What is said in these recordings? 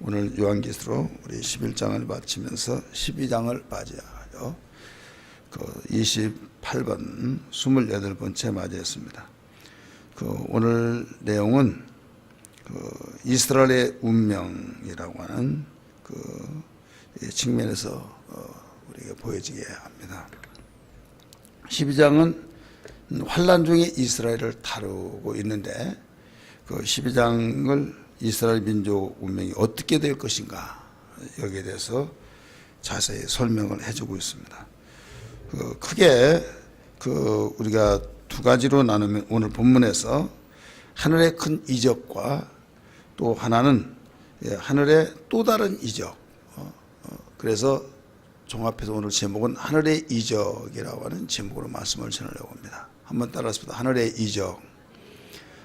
오늘 요한계시록 우리 11장을 마치면서 12장을 맞이하여 그 28번 28번째 맞이했습니다. 오늘 내용은 이스라엘의 운명이라고 하는 측면에서 우리가 보여지게 합니다. 12장은 환난 중에 이스라엘을 다루고 있는데 그 12장을 이스라엘 민족 운명이 어떻게 될 것인가 여기에 대해서 자세히 설명을 해주고 있습니다. 크게 우리가 두 가지로 나누면 오늘 본문에서 하늘의 큰 이적과 또 하나는 하늘의 또 다른 이적. 그래서 종합해서 오늘 제목은 하늘의 이적이라고 하는 제목으로 말씀을 전하려고 합니다. 한번 따라서 하늘의 이적.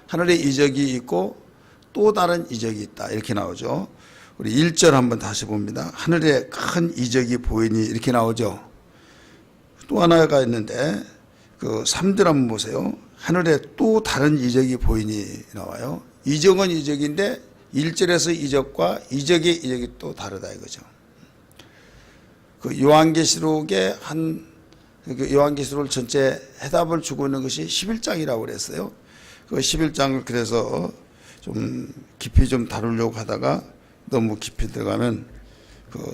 하늘의 이적이 있고 또 다른 이적이 있다 이렇게 나오죠. 우리 1절 한번 다시 봅니다. 하늘에 큰 이적이 보이니 이렇게 나오죠. 또 하나가 있는데 3절 한번 보세요. 하늘에 또 다른 이적이 보이니 나와요. 이적은 이적인데 1절에서 이적과 이적의 이적이 또 다르다 이거죠. 요한계시록의 요한계시록 전체 해답을 주고 있는 것이 11장이라고 그랬어요. 11장을 그래서 좀 깊이 좀 다루려고 하다가 너무 깊이 들어가면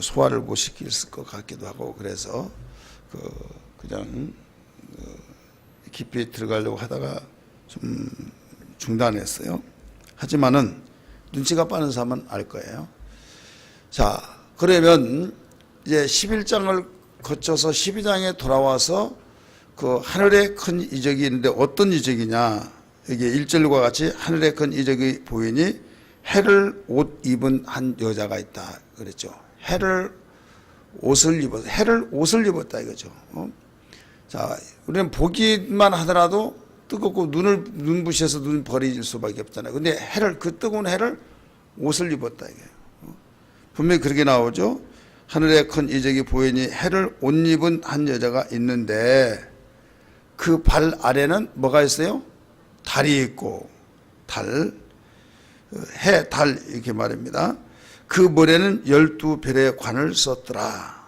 소화를 못 시킬 것 같기도 하고 그래서 그냥 깊이 들어가려고 하다가 좀 중단했어요. 하지만은 눈치가 빠른 사람은 알 거예요. 자, 그러면 이제 11장을 거쳐서 12장에 돌아와서 하늘에 큰 이적이 있는데 어떤 이적이냐? 여기 1절과 같이 하늘에 큰 이적이 보이니 해를 옷 입은 한 여자가 있다 그랬죠. 해를 옷을 입었다 이거죠. 자, 우리는 보기만 하더라도 뜨겁고 눈부셔서 눈 버릴 수밖에 없잖아요. 근데 그 뜨거운 해를 옷을 입었다 이거예요. 분명히 그렇게 나오죠. 하늘에 큰 이적이 보이니 해를 옷 입은 한 여자가 있는데 그 발 아래는 뭐가 있어요? 달이 있고 달 이렇게 말합니다. 그 머리에는 12별의 관을 썼더라.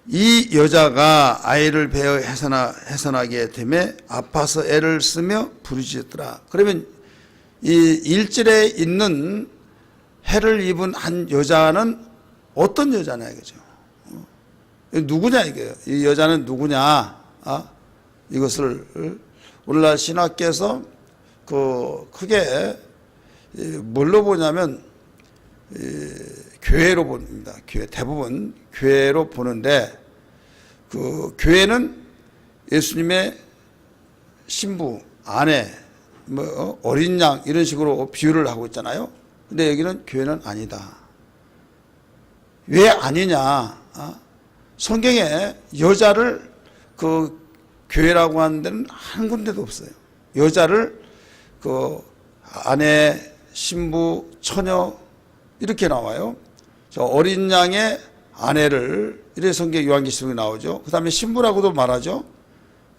이 여자가 아이를 베어 해산하게 되매 아파서 애를 쓰며 부르짖었더라. 그러면 이 1절에 있는 해를 입은 한 여자는 어떤 여자냐 이거죠. 누구냐 이거예요. 이 여자는 누구냐? 이것을 오늘날 신학계에서 크게 뭘로 보냐면 교회로 봅니다. 대부분 교회로 보는데 교회는 예수님의 신부, 아내, 어린 양 이런 식으로 비유를 하고 있잖아요. 근데 여기는 교회는 아니다. 왜 아니냐? 성경에 여자를 교회라고 하는 데는 한 군데도 없어요. 여자를 아내, 신부, 처녀 이렇게 나와요. 어린 양의 아내를 이래 성경 요한계시록에 나오죠. 그 다음에 신부라고도 말하죠.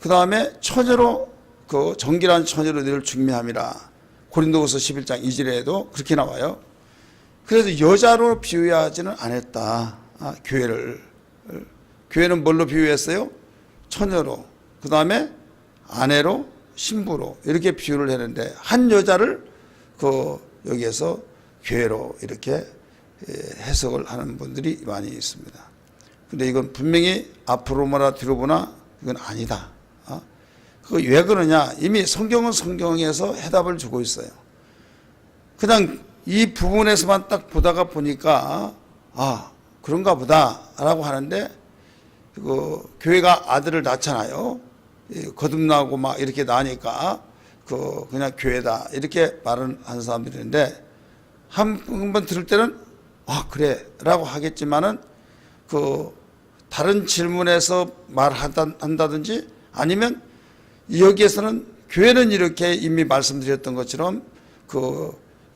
그 다음에 처녀로 정결한 처녀로 너를 중매함이라. 고린도후서 11장 2절에도 그렇게 나와요. 그래서 여자로 비유하지는 않았다. 교회는 뭘로 비유했어요? 처녀로. 그 다음에 아내로, 신부로 이렇게 비유를 했는데 한 여자를 여기에서 교회로 이렇게 해석을 하는 분들이 많이 있습니다. 근데 이건 분명히 앞으로 보나 뒤로 보나 이건 아니다. 왜 그러냐? 이미 성경은 성경에서 해답을 주고 있어요. 그냥 이 부분에서만 딱 보니까 그런가 보다라고 하는데 교회가 아들을 낳잖아요. 거듭나고 막 이렇게 나니까 그냥 교회다 이렇게 말을 하는 사람들이 있는데 한 번 들을 때는 그래 라고 하겠지만은 다른 질문에서 말한다든지 아니면 여기에서는 교회는 이렇게 이미 말씀드렸던 것처럼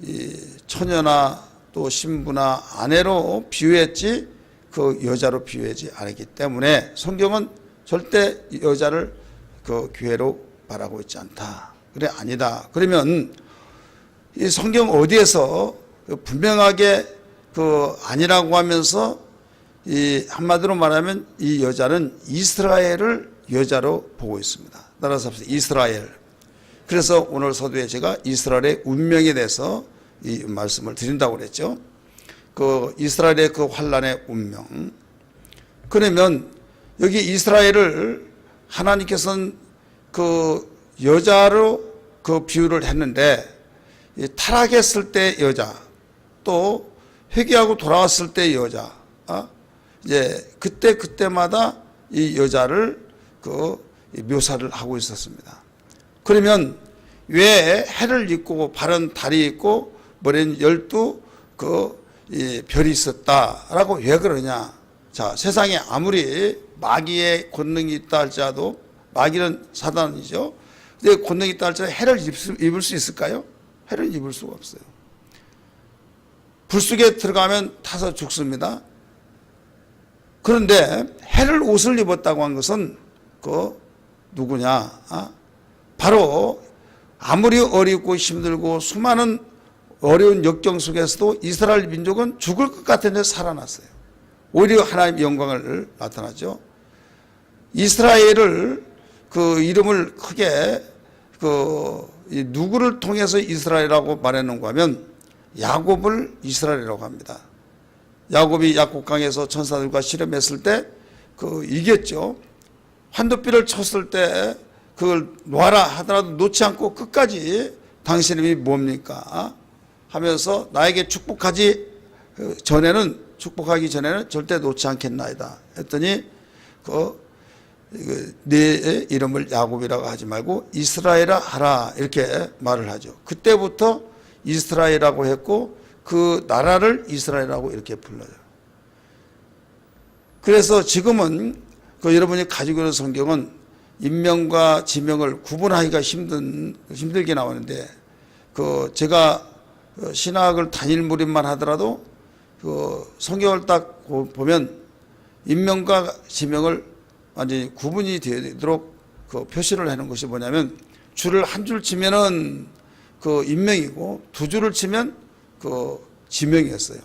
이 처녀나 또 신부나 아내로 비유했지 여자로 비유하지 않았기 때문에 성경은 절대 여자를 교회로 말하고 있지 않다. 그래 아니다. 그러면 이 성경 어디에서 분명하게 아니라고 하면서 이 한마디로 말하면 이 여자는 이스라엘을 여자로 보고 있습니다. 따라서 이스라엘. 그래서 오늘 서두에 제가 이스라엘의 운명에 대해서 이 말씀을 드린다고 그랬죠. 이스라엘의 환란의 운명. 그러면 여기 이스라엘을 하나님께서는 여자로 비유를 했는데, 타락했을 때 여자, 또 회개하고 돌아왔을 때 여자, 이제 그때마다 이 여자를 묘사를 하고 있었습니다. 그러면 왜 해를 입고 발은 달이 있고 머리는 12 별이 있었다라고 왜 그러냐? 자, 세상에 아무리 마귀의 권능이 있다 할지라도, 마귀는 사단이죠. 근데 권능이 있다 할지라도 해를 입을 수 있을까요? 해를 입을 수가 없어요. 불 속에 들어가면 타서 죽습니다. 그런데 해를 옷을 입었다고 한 것은 누구냐? 바로 아무리 어렵고 힘들고 수많은 어려운 역경 속에서도 이스라엘 민족은 죽을 것 같은데 살아났어요. 오히려 하나님의 영광을 나타나죠. 이스라엘을 이름을 크게 누구를 통해서 이스라엘이라고 말했는가 하면 야곱을 이스라엘이라고 합니다. 야곱이 약국강에서 천사들과 실험했을 때 이겼죠. 환도뼈를 쳤을 때 그걸 놔라 하더라도 놓지 않고 끝까지 당신 이름이 뭡니까? 하면서 나에게 축복하기 전에는 절대 놓지 않겠나이다 했더니 내 이름을 야곱이라고 하지 말고 이스라엘아 하라 이렇게 말을 하죠. 그때부터 이스라엘이라고 했고 그 나라를 이스라엘이라고 이렇게 불러요. 그래서 지금은 여러분이 가지고 있는 성경은 인명과 지명을 구분하기가 힘들게 나오는데, 제가 신학을 단일 무림만 하더라도 성경을 딱 보면 인명과 지명을 완전히 구분이 되도록 표시를 하는 것이 뭐냐면, 줄을 한 줄 치면은 인명이고 두 줄을 치면 지명이었어요.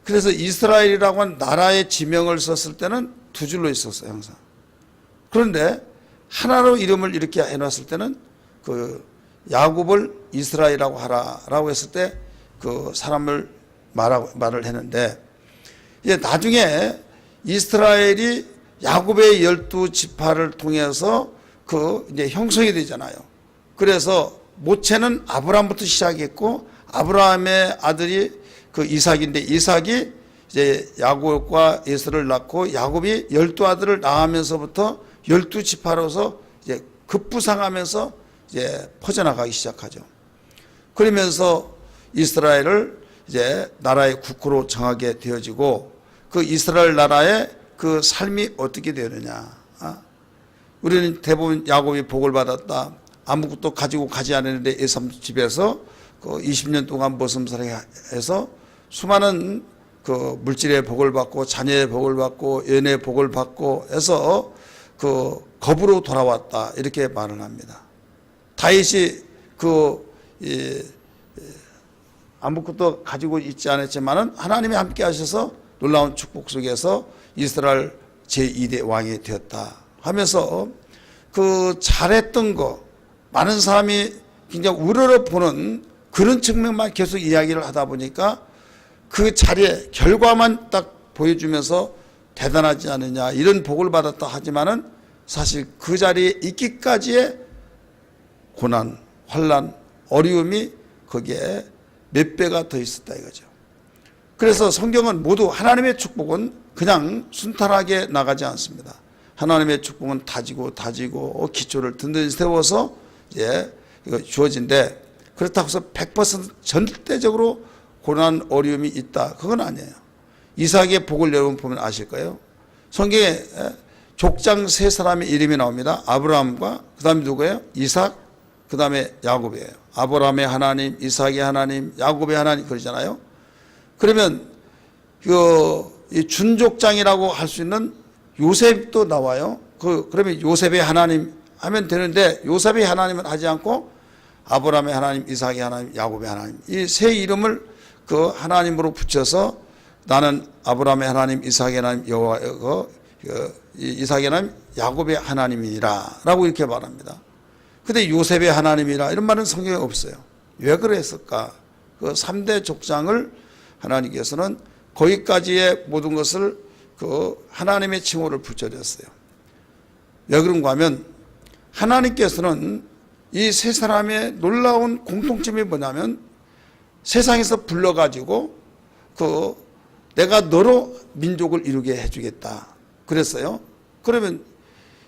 그래서 이스라엘이라고 한 나라의 지명을 썼을 때는 두 줄로 있었어요, 항상. 그런데 하나로 이름을 이렇게 해놨을 때는 야곱을 이스라엘이라고 하라라고 했을 때 사람을 말을 했는데, 이제 나중에 이스라엘이 야곱의 12지파를 통해서 이제 형성이 되잖아요. 그래서 모체는 아브라함부터 시작했고, 아브라함의 아들이 이삭인데, 이삭이 이제 야곱과 에서를 낳고, 야곱이 12아들을 낳으면서부터 12지파로서 이제 급부상하면서 이제 퍼져나가기 시작하죠. 그러면서 이스라엘을 이제 나라의 국호로 정하게 되어지고, 이스라엘 나라의 삶이 어떻게 되느냐? 우리는 대부분 야곱이 복을 받았다. 아무것도 가지고 가지 않았는데 에삼 집에서 20년 동안 머슴살이 해서 수많은 물질의 복을 받고 자녀의 복을 받고 연애의 복을 받고 해서 겁으로 돌아왔다 이렇게 말을 합니다. 다윗이 아무것도 가지고 있지 않았지만은 하나님이 함께 하셔서 놀라운 축복 속에서 이스라엘 제2대 왕이 되었다 하면서 잘했던 거, 많은 사람이 굉장히 우러러보는 그런 측면만 계속 이야기를 하다 보니까 그 자리에 결과만 딱 보여주면서 대단하지 않느냐, 이런 복을 받았다 하지만은 사실 그 자리에 있기까지의 고난, 환난, 어려움이 거기에 몇 배가 더 있었다 이거죠. 그래서 성경은 모두 하나님의 축복은 그냥 순탄하게 나가지 않습니다. 하나님의 축복은 다지고 기초를 든든히 세워서 이제 이거 주어진데, 그렇다고 해서 100% 절대적으로 고난 어려움이 있다, 그건 아니에요. 이삭의 복을 여러분 보면 아실 거예요. 성경에 족장 세 사람의 이름이 나옵니다. 아브라함과 그 다음에 누구예요? 이삭, 그 다음에 야곱이에요. 아브라함의 하나님, 이삭의 하나님, 야곱의 하나님 그러잖아요. 그러면 이 준족장이라고 할 수 있는 요셉도 나와요. 그러면 요셉의 하나님 하면 되는데, 요셉의 하나님은 하지 않고 아브라함의 하나님, 이삭의 하나님, 야곱의 하나님, 이 세 이름을 그 하나님으로 붙여서 나는 아브라함의 하나님, 이삭의 하나님, 이삭의 하나님, 야곱의 하나님이라 라고 이렇게 말합니다. 근데 요셉의 하나님이라 이런 말은 성경에 없어요. 왜 그랬을까? 그 3대 족장을 하나님께서는 거기까지의 모든 것을 그 하나님의 칭호를 붙여줬어요. 왜 그런가 하면 하나님께서는 이 세 사람의 놀라운 공통점이 뭐냐면 세상에서 불러가지고 그 내가 너로 민족을 이루게 해주겠다 그랬어요. 그러면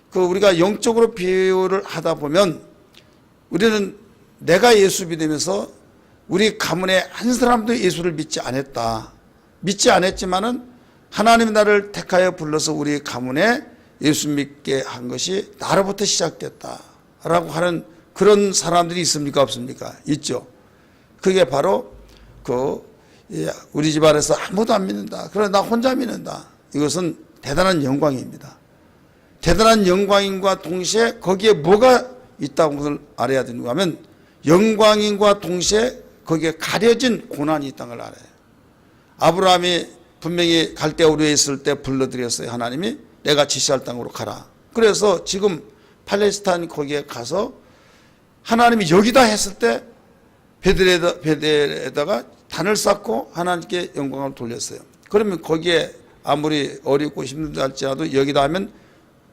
그 우리가 영적으로 비유를 하다 보면 우리는 내가 예수 믿으면서 우리 가문에 한 사람도 예수를 믿지 않았다. 믿지 않았지만은 하나님이 나를 택하여 불러서 우리 가문에 예수 믿게 한 것이 나로부터 시작됐다라고 하는 그런 사람들이 있습니까? 없습니까? 있죠. 그게 바로 그 우리 집안에서 아무도 안 믿는다. 그러나 나 혼자 믿는다. 이것은 대단한 영광입니다. 대단한 영광인과 동시에 거기에 뭐가 있다는 것을 알아야 되는가 하면 영광인과 동시에 거기에 가려진 고난이 있다는 걸 알아요. 아브라함이 분명히 갈대아 우르에 있을 때 불러들였어요. 하나님이 내가 지시할 땅으로 가라. 그래서 지금 팔레스타인 거기에 가서 하나님이 여기다 했을 때 베델에다가 단을 쌓고 하나님께 영광을 돌렸어요. 그러면 거기에 아무리 어렵고 힘들다 할지라도 여기다 하면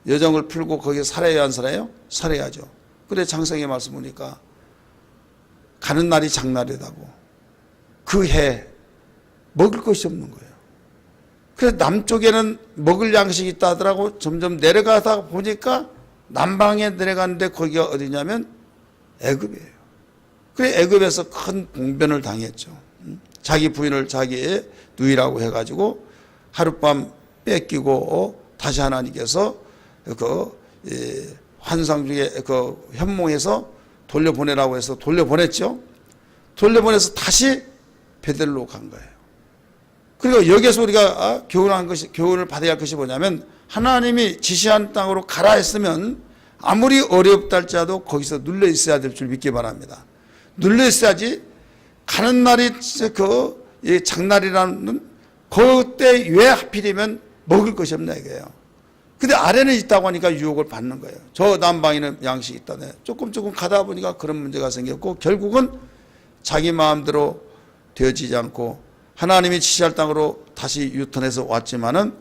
여정을 풀고 거기에 살아야 안 살아요? 살아야죠. 그래 장성의 말씀 보니까 가는 날이 장날이라고 그 해 먹을 것이 없는 거예요. 그래서 남쪽에는 먹을 양식이 있다 하더라고. 점점 내려가다 보니까 남방에 내려가는데 거기가 어디냐면 애굽이에요. 그래 애굽에서 큰 봉변을 당했죠. 자기 부인을 자기의 누이라고 해가지고 하룻밤 뺏기고 다시 하나님께서 그 환상 중에 그 현몽에서 돌려보내라고 해서 돌려보냈죠. 돌려보내서 다시 베델로 간 거예요. 그리고 여기에서 우리가 교훈을 받아야 할 것이 뭐냐면 하나님이 지시한 땅으로 가라 했으면 아무리 어렵다 할지라도 거기서 눌려 있어야 될 줄 믿기 바랍니다. 눌려 있어야지 가는 날이 그 장날이라는 그때 왜 하필이면 먹을 것이 없나 이거예요. 근데 아래는 있다고 하니까 유혹을 받는 거예요. 저 남방에는 양식이 있다네. 조금 가다 보니까 그런 문제가 생겼고 결국은 자기 마음대로 되어지지 않고 하나님이 지시할 땅으로 다시 유턴해서 왔지만은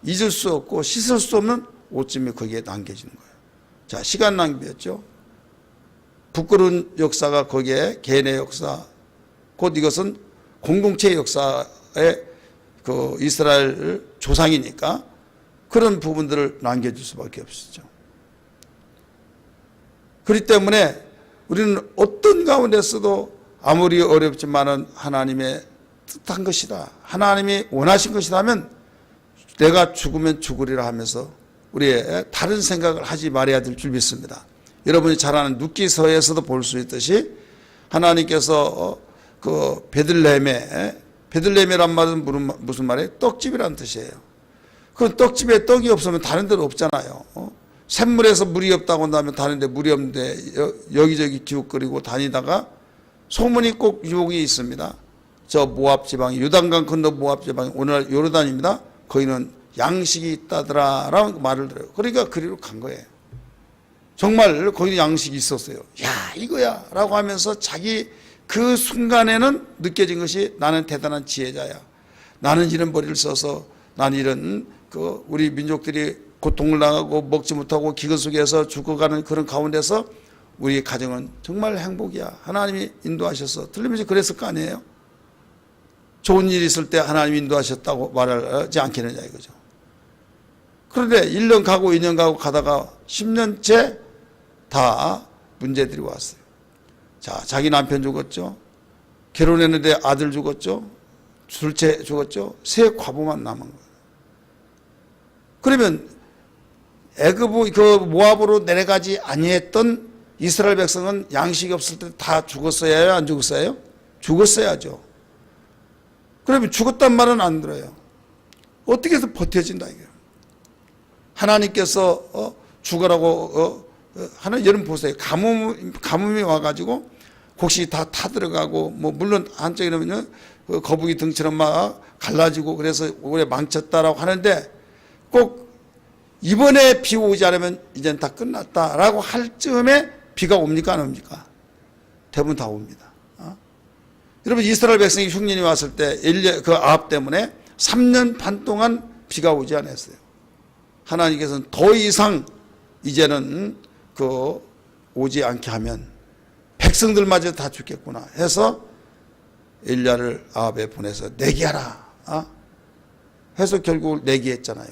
잊을 수 없고 씻을 수 없는 오점이 거기에 남겨지는 거예요. 자, 시간 낭비였죠. 부끄러운 역사가 거기에 개인의 역사, 곧 이것은 공동체의 역사의 그 이스라엘 조상이니까 그런 부분들을 남겨줄 수밖에 없었죠. 그렇기 때문에 우리는 어떤 가운데서도 아무리 어렵지만은 하나님의 뜻한 것이다. 하나님이 원하신 것이라면 내가 죽으면 죽으리라 하면서 우리의 다른 생각을 하지 말아야 될 줄 믿습니다. 여러분이 잘 아는 룻기서에서도 볼 수 있듯이 하나님께서 그 베들레헴이란 말은 무슨 말이에요? 떡집이라는 뜻이에요. 그 떡집에 떡이 없으면 다른 데는 없잖아요. 샘물에서 물이 없다고 한다면 다른 데 물이 없는데 여기저기 기웃거리고 다니다가 소문이 꼭 유혹이 있습니다. 저 모압 지방, 요단강 건너 모압 지방, 오늘날 요르단입니다. 거기는 양식이 있다더라 라는 말을 들어요. 그러니까 그리로 간 거예요. 정말 거기는 양식이 있었어요. 야 이거야 라고 하면서 자기 그 순간에는 느껴진 것이 나는 대단한 지혜자야. 나는 이런 머리를 써서 나는 이런 그 우리 민족들이 고통을 당하고 먹지 못하고 기근 속에서 죽어가는 그런 가운데서 우리 가정은 정말 행복이야. 하나님이 인도하셔서 틀림없이 그랬을 거 아니에요. 좋은 일이 있을 때 하나님이 인도하셨다고 말하지 않겠느냐 이거죠. 그런데 1년 가고 2년 가고 가다가 10년째 다 문제들이 왔어요. 자, 자기 남편 죽었죠. 결혼했는데 아들 죽었죠. 둘째 죽었죠. 세 과부만 남은 거예요. 그러면 애굽 그 모압으로 내려가지 아니했던 이스라엘 백성은 양식이 없을 때 다 죽었어야 해요? 안 죽었어요? 죽었어야죠. 그러면 죽었단 말은 안 들어요. 어떻게 해서 버텨진다 이거예요. 하나님께서 죽으라고 하는 여러분 보세요. 가뭄이 와가지고 곡식이 다 타들어가고 뭐 물론 한쪽에는 그 거북이 등처럼 막 갈라지고 그래서 올해 망쳤다라고 하는데 꼭 이번에 비 오지 않으면 이젠 다 끝났다라고 할 즈음에 비가 옵니까 안 옵니까? 대부분 다 옵니다. 여러분 이스라엘 백성이 흉년이 왔을 때 그 아합 때문에 3년 반 동안 비가 오지 않았어요. 하나님께서는 더 이상 이제는 오지 않게 하면 백성들마저 다 죽겠구나 해서 엘리야를 아합에 보내서 내기하라 해서 결국 내기했잖아요.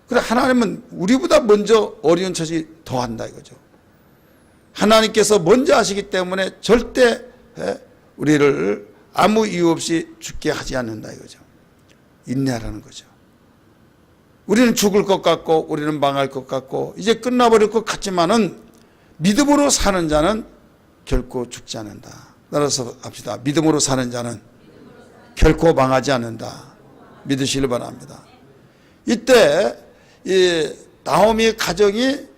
그래 하나님은 우리보다 먼저 어려운 처지 더 한다 이거죠. 하나님께서 먼저 하시기 때문에 절대 우리를 아무 이유 없이 죽게 하지 않는다 이거죠. 인내하라는 거죠. 우리는 죽을 것 같고 우리는 망할 것 같고 이제 끝나버릴 것 같지만은 믿음으로 사는 자는 결코 죽지 않는다. 따라서 합시다. 믿음으로 사는 자는 결코 망하지 않는다. 믿으시길 바랍니다. 이때 이 나오미의 가정이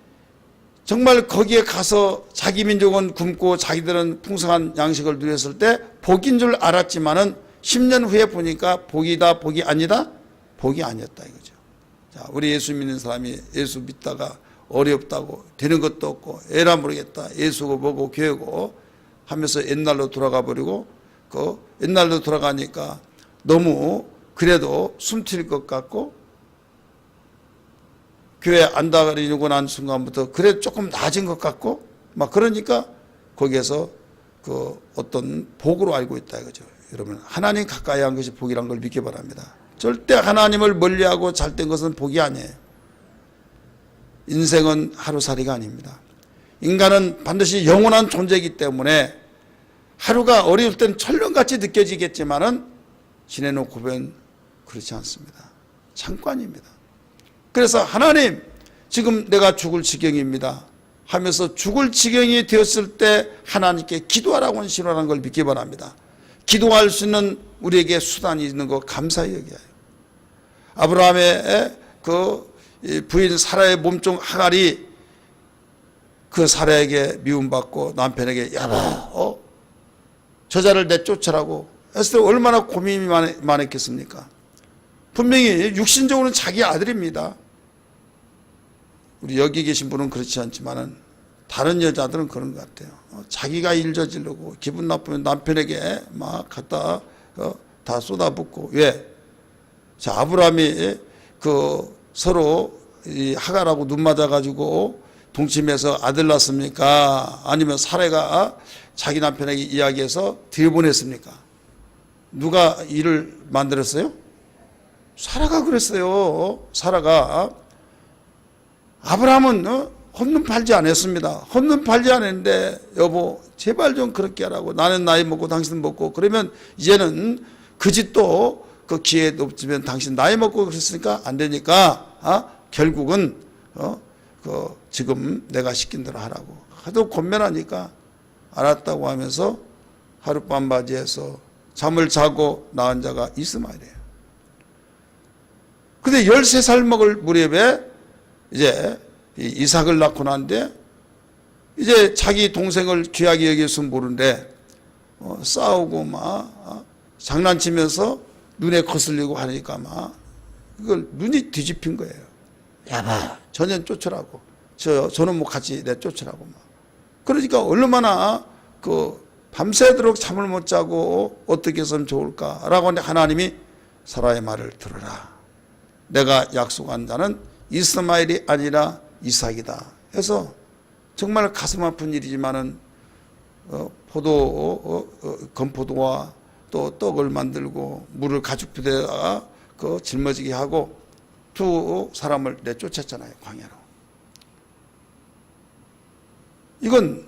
정말 거기에 가서 자기 민족은 굶고 자기들은 풍성한 양식을 누렸을 때 복인 줄 알았지만은 10년 후에 보니까 복이다 복이 아니다 복이 아니었다 이거죠. 자, 우리 예수 믿는 사람이 예수 믿다가 어렵다고 되는 것도 없고 에라 모르겠다 예수고 뭐고 교회고 하면서 옛날로 돌아가 버리고 그 옛날로 돌아가니까 너무 그래도 숨튈 것 같고 교회 안 다니고 난 순간부터 그래 조금 낮은 것 같고 막 그러니까 거기에서 그 어떤 복으로 알고 있다 이거죠. 여러분 하나님 가까이 한 것이 복이란 걸 믿기 바랍니다. 절대 하나님을 멀리하고 잘된 것은 복이 아니에요. 인생은 하루살이가 아닙니다. 인간은 반드시 영원한 존재이기 때문에 하루가 어려울 땐 천년같이 느껴지겠지만은 지내놓고 보면 그렇지 않습니다. 잠깐입니다. 그래서 하나님 지금 내가 죽을 지경입니다 하면서 죽을 지경이 되었을 때 하나님께 기도하라고 신호라는 걸 믿기 바랍니다. 기도할 수 있는 우리에게 수단이 있는 거 감사히 여겨요. 아브라함의 그 부인 사라의 몸종 하갈이 그 사라에게 미움받고 남편에게 여보 저자를 내쫓으라고 했을 때 얼마나 고민이 많았겠습니까? 분명히 육신적으로는 자기 아들입니다. 우리 여기 계신 분은 그렇지 않지만은 다른 여자들은 그런 것 같아요. 자기가 일 저지르고 기분 나쁘면 남편에게 막 갖다 다 쏟아붓고 왜? 자 아브라함이 그 서로 이 하갈하고 눈 맞아가지고 동침해서 아들 낳습니까? 아니면 사라가 자기 남편에게 이야기해서 들여보냈습니까? 누가 일을 만들었어요? 사라가 그랬어요. 사라가 아브라함은 헛눈 팔지 않았습니다. 헛눈 팔지 않았는데 여보 제발 좀 그렇게 하라고 나는 나이 먹고 당신은 먹고 그러면 이제는 그 집도 그 기회 높지만 당신 나이 먹고 그랬으니까 안 되니까 결국은 그 지금 내가 시킨 대로 하라고 하도 권면하니까 알았다고 하면서 하룻밤 맞이해서 잠을 자고 낳은 자가 이스마엘이에요. 근데 13살 먹을 무렵에 이제 이삭을 낳고 난데 이제 자기 동생을 귀하게 여겨서 모르는데 싸우고 막 장난치면서 눈에 거슬리고 하니까 막 그걸 눈이 뒤집힌 거예요. 야봐 전혀 쫓으라고 저는 뭐 같이 내 쫓으라고 막 그러니까 얼마나 그 밤새도록 잠을 못 자고 어떻게 해서는 좋을까라고 하는데 하나님이 사라의 말을 들으라. 내가 약속한 자는 이스마엘이 아니라 이삭이다 해서 정말 가슴 아픈 일이지만은 건포도와 또 떡을 만들고 물을 가죽 부대에다가 그 짊어지게 하고 두 사람을 내쫓았잖아요. 광야로. 이건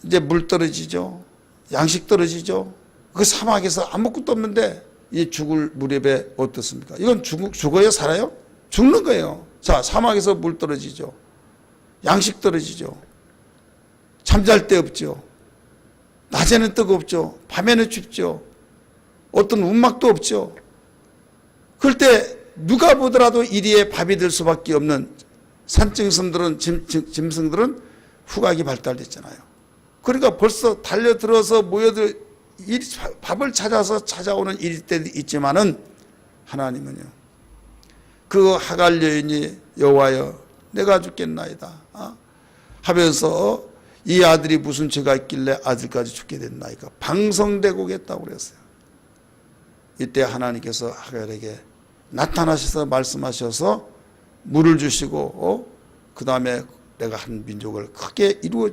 이제 물 떨어지죠. 양식 떨어지죠. 그 사막에서 아무것도 없는데 이 죽을 무렵에 어떻습니까? 이건 죽어요? 살아요? 죽는 거예요. 자, 사막에서 물 떨어지죠. 양식 떨어지죠. 잠잘 데 없죠. 낮에는 뜨겁죠. 밤에는 춥죠. 어떤 운막도 없죠. 그럴 때 누가 보더라도 이리에 밥이 될 수밖에 없는 산짐승들은 짐승들은 후각이 발달됐잖아요. 그러니까 벌써 달려들어서 모여들 밥을 찾아서 찾아오는 일일 때도 있지만은 하나님은요, 그 하갈 여인이 여호와여 내가 죽겠나이다 하면서 이 아들이 무슨 죄가 있길래 아들까지 죽게 됐나이까 방성되고 오겠다고 그랬어요. 이때 하나님께서 하갈에게 나타나셔서 말씀하셔서 물을 주시고 그 다음에 내가 한 민족을 크게 이루어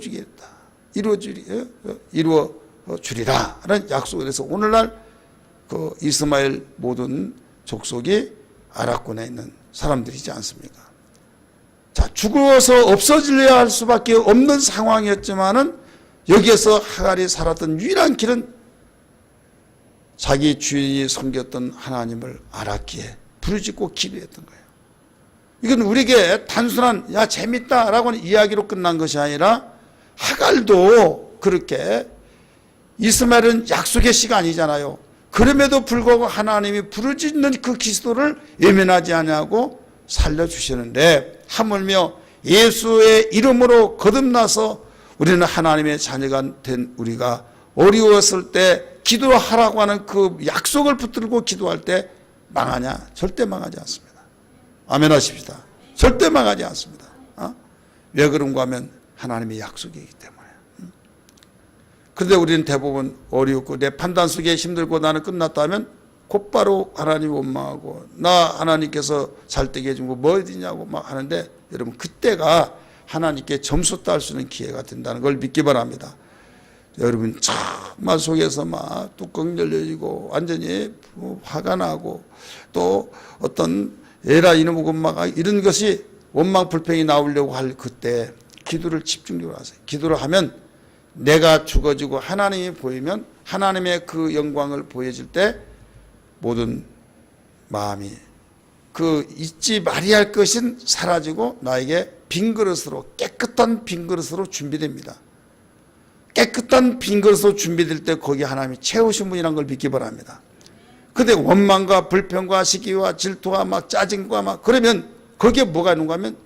주리라 라는 약속을 해서 오늘날 그 이스마엘 모든 족속이 아랍권에 있는 사람들이지 않습니까? 자, 죽어서 없어지려야 할 수밖에 없는 상황이었지만은 여기에서 하갈이 살았던 유일한 길은 자기 주인이 섬겼던 하나님을 알았기에 부르짖고 기도했던 거예요. 이건 우리에게 단순한 야 재밌다라고 하는 이야기로 끝난 것이 아니라 하갈도 그렇게 이스마엘은 약속의 씨가 아니잖아요. 그럼에도 불구하고 하나님이 부르짖는 그 기도를 외면하지 아니하고 살려주시는데 하물며 예수의 이름으로 거듭나서 우리는 하나님의 자녀가 된 우리가 어려웠을 때 기도하라고 하는 그 약속을 붙들고 기도할 때 망하냐? 절대 망하지 않습니다. 아멘 하십시다. 절대 망하지 않습니다. 왜 그런가 하면 하나님의 약속이기 때문에. 그런데 우리는 대부분 어렵고 내 판단 속에 힘들고 나는 끝났다면 곧바로 하나님 원망하고 나 하나님께서 잘 되게 해준 거 뭐 어디냐고 막 하는데 여러분 그때가 하나님께 점수 딸 수 있는 기회가 된다는 걸 믿기 바랍니다. 여러분 정말 속에서 막 뚜껑 열려지고 완전히 화가 나고 또 어떤 에라 이놈의 막 이런 것이 원망 불평이 나오려고 할 그때 기도를 집중적으로 하세요. 기도를 하면 내가 죽어지고 하나님이 보이면 하나님의 그 영광을 보여줄 때 모든 마음이 그 잊지 말아야 할 것은 사라지고 나에게 빈 그릇으로 깨끗한 빈 그릇으로 준비됩니다. 깨끗한 빈 그릇으로 준비될 때 거기 하나님이 채우신 분이라는 걸 믿기 바랍니다. 근데 원망과 불평과 시기와 질투와 막 짜증과 막 그러면 거기에 뭐가 있는가 하면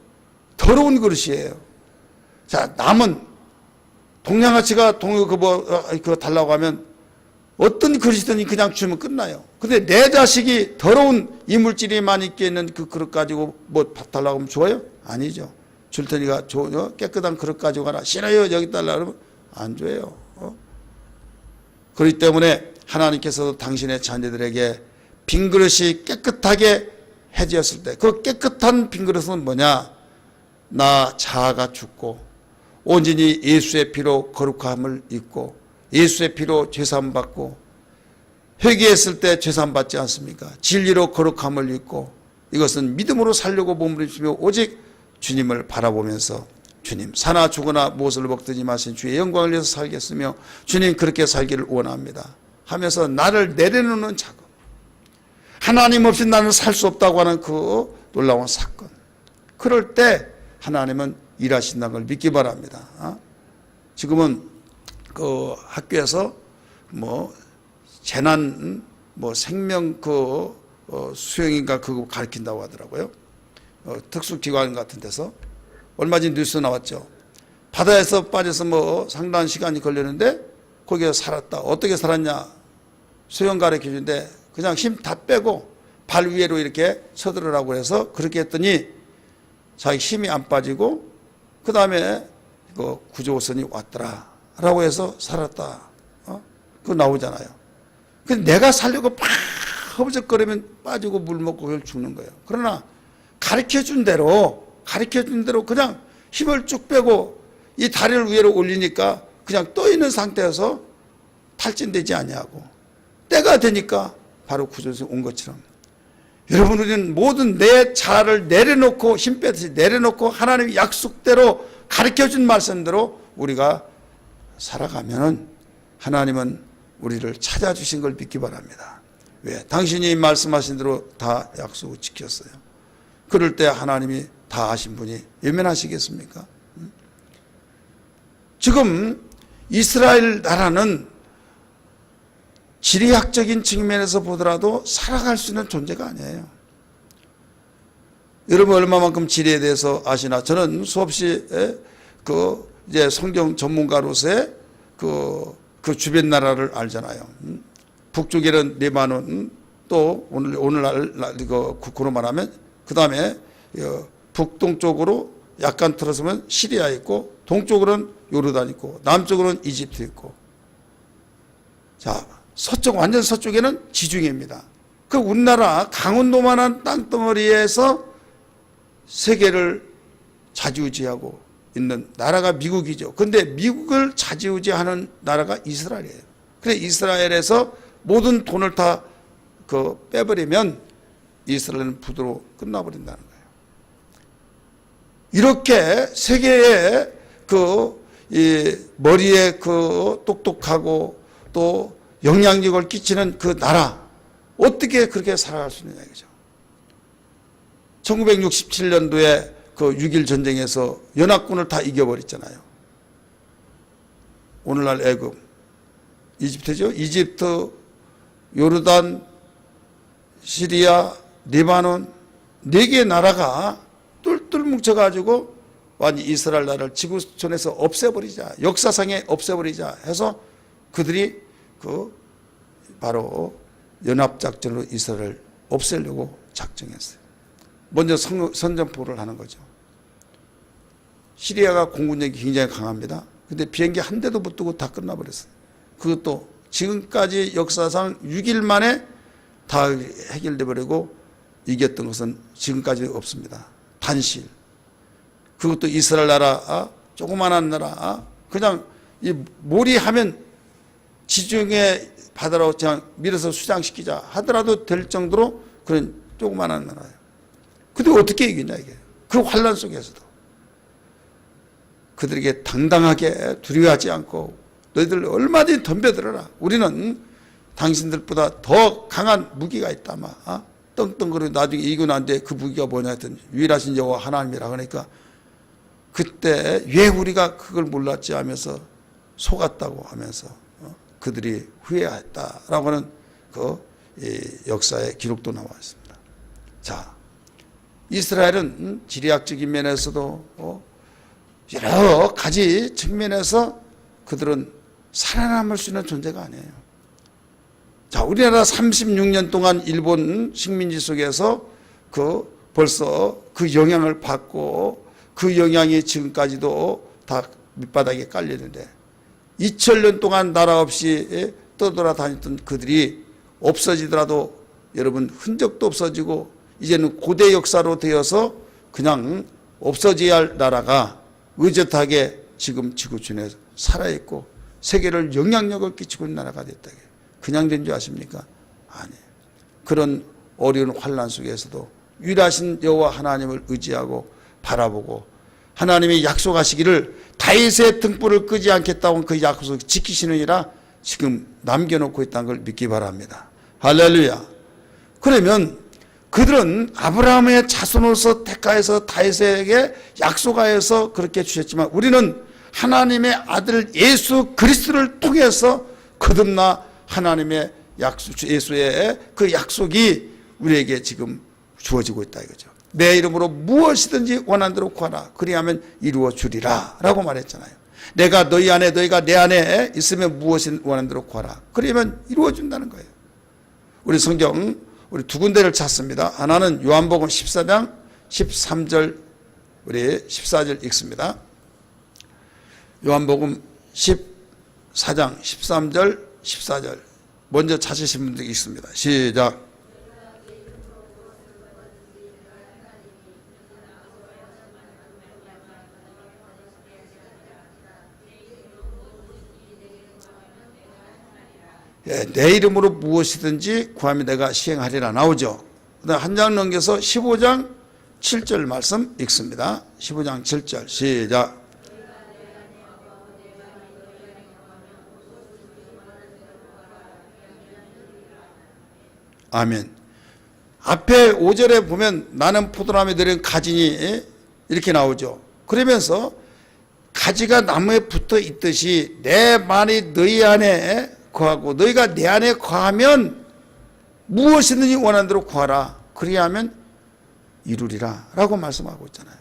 더러운 그릇이에요. 자, 남은 동양아치가 그거 달라고 하면 어떤 그릇이든 그냥 주면 끝나요. 근데 내 자식이 더러운 이물질이 많이 있게 있는 그 그릇 가지고 뭐 밥 달라고 하면 줘요? 아니죠. 줄 테니까 깨끗한 그릇 가지고 가라. 싫어요. 여기 달라고 하면 안 줘요. 그렇기 때문에 하나님께서도 당신의 자녀들에게 빈 그릇이 깨끗하게 해지었을 때 그 깨끗한 빈 그릇은 뭐냐? 나 자아가 죽고 온전히 예수의 피로 거룩함을 입고 예수의 피로 죄사함 받고 회개했을 때 죄사함 받지 않습니까? 진리로 거룩함을 입고 이것은 믿음으로 살려고 몸을 입히며 오직 주님을 바라보면서 주님 사나 죽으나 무엇을 먹든지 마신 주의 영광을 위해서 살겠으며 주님 그렇게 살기를 원합니다 하면서 나를 내려놓는 작업, 하나님 없이 나는 살 수 없다고 하는 그 놀라운 사건, 그럴 때 하나님은 일하신다는 걸 믿기 바랍니다. 지금은 그 학교에서 뭐 재난 뭐 생명 그 수행인가 그거 가르친다고 하더라고요. 특수기관 같은 데서 얼마 전 뉴스 나왔죠. 바다에서 빠져서 뭐 상당한 시간이 걸렸는데 거기에 살았다. 어떻게 살았냐? 수영 가르쳐주는데 그냥 힘 다 빼고 발 위로 이렇게 서들으라고 해서 그렇게 했더니 자기 힘이 안 빠지고 그 다음에 그 구조선이 왔더라 라고 해서 살았다. 그거 나오잖아요. 근데 내가 살려고 팍 허브적거리면 빠지고 물 먹고 그걸 죽는 거예요. 그러나 가르쳐준 대로 그냥 힘을 쭉 빼고 이 다리를 위로 올리니까 그냥 떠 있는 상태에서 탈진되지 아니하고 때가 되니까 바로 구조선이 온 것처럼 여러분 우리는 모든 내 자아를 내려놓고 힘 빼듯이 내려놓고 하나님의 약속대로 가르쳐준 말씀대로 우리가 살아가면은 하나님은 우리를 찾아주신 걸 믿기 바랍니다. 왜? 당신이 말씀하신 대로 다 약속을 지켰어요. 그럴 때 하나님이 다 아신 분이 외면하시겠습니까? 지금 이스라엘 나라는 지리학적인 측면에서 보더라도 살아갈 수 있는 존재가 아니에요. 여러분 얼마만큼 지리에 대해서 아시나? 저는 수없이 이제 성경 전문가로서의 그 주변 나라를 알잖아요. 북쪽에는 레바논, 또 오늘날 국호로 말하면 그 다음에 북동쪽으로 약간 들어서면 시리아 있고, 동쪽으로는 요르단 있고, 남쪽으로는 이집트 있고. 자, 완전 서쪽에는 지중해입니다. 그 우리나라 강원도만한 땅덩어리에서 세계를 좌지우지하고 있는 나라가 미국이죠. 그런데 미국을 좌지우지하는 나라가 이스라엘이에요. 그래서 이스라엘에서 모든 돈을 다 빼버리면 이스라엘은 부도로 끝나버린다는 거예요. 이렇게 세계의 머리에 똑똑하고 또 영향력을 끼치는 그 나라, 어떻게 그렇게 살아갈 수 있느냐 이거죠. 1967년도에 6.1 전쟁에서 연합군을 다 이겨버렸잖아요. 오늘날 애굽, 이집트죠. 이집트, 요르단, 시리아, 레바논 4개의 나라가 똘똘 뭉쳐가지고 완전히 이스라엘 나라를 지구촌에서 없애버리자, 역사상에 없애버리자 해서 그들이 바로 연합작전으로 이스라엘을 없애려고 작정했어요. 먼저 선전포를 하는 거죠. 시리아가 공군력이 굉장히 강합니다. 근데 비행기 한 대도 못 뜨고 다 끝나버렸어요. 그것도 지금까지 역사상 6일 만에 다 해결돼 버리고 이겼던 것은 지금까지 없습니다. 단실. 그것도 이스라엘 나라, 조그만한 나라, 그냥 이 몰이하면 지중해 바다로 그냥 밀어서 수장시키자 하더라도 될 정도로 그런 조그만한 나라예요. 근데 어떻게 이기냐 이게. 그 환란 속에서도 그들에게 당당하게 두려워하지 않고 너희들 얼마든지 덤벼들어라. 우리는 당신들보다 더 강한 무기가 있다. 떵떵거리고 나중에 이기고 난 뒤에 그 무기가 뭐냐 했더니 유일하신 여호와 하나님이라. 그러니까 그때 왜 우리가 그걸 몰랐지 하면서 속았다고 하면서 그들이 후회했다라고 하는 역사의 기록도 나와 있습니다. 자, 이스라엘은 지리학적인 면에서도 여러 가지 측면에서 그들은 살아남을 수 있는 존재가 아니에요. 자, 우리나라 36년 동안 일본 식민지 속에서 벌써 그 영향을 받고 그 영향이 지금까지도 다 밑바닥에 깔리는데 2000년 동안 나라 없이 떠돌아다녔던 그들이 없어지더라도 여러분 흔적도 없어지고 이제는 고대 역사로 되어서 그냥 없어져야 할 나라가 의젓하게 지금 지구촌에 살아있고 세계를 영향력을 끼치고 있는 나라가 됐다. 그냥 된 줄 아십니까? 아니에요. 그런 어려운 환란 속에서도 유일하신 여호와 하나님을 의지하고 바라보고 하나님이 약속하시기를 다윗의 등불을 끄지 않겠다고 그 약속을 지키시느니라 지금 남겨놓고 있다는 걸 믿기 바랍니다. 할렐루야. 그러면 그들은 아브라함의 자손으로서 택하여서 다윗에게 약속하여서 그렇게 주셨지만 우리는 하나님의 아들 예수 그리스도를 통해서 거듭나 하나님의 예수의 그 약속이 우리에게 지금 주어지고 있다 이거죠. 내 이름으로 무엇이든지 원하는 대로 구하라. 그리하면 이루어 주리라 라고 말했잖아요. 내가 너희 안에 너희가 내 안에 있으면 무엇이든 원하는 대로 구하라. 그러면 이루어 준다는 거예요. 우리 성경 우리 두 군데를 찾습니다. 하나는 요한복음 14장 13절 우리 14절 읽습니다. 요한복음 14장 13절 14절 먼저 찾으신 분들이 있습니다. 시작. 내 이름으로 무엇이든지 구하면 내가 시행하리라 나오죠. 그다음 한 장 넘겨서 15장 7절 말씀 읽습니다. 15장 7절 시작. 아멘. 앞에 5절에 보면 나는 포도나무에 내린 가지니 이렇게 나오죠. 그러면서 가지가 나무에 붙어 있듯이 내 말이 너희 안에 거하고 너희가 내 안에 거하면 무엇이든지 원하는 대로 구하라. 그리하면 이루리라 라고 말씀하고 있잖아요.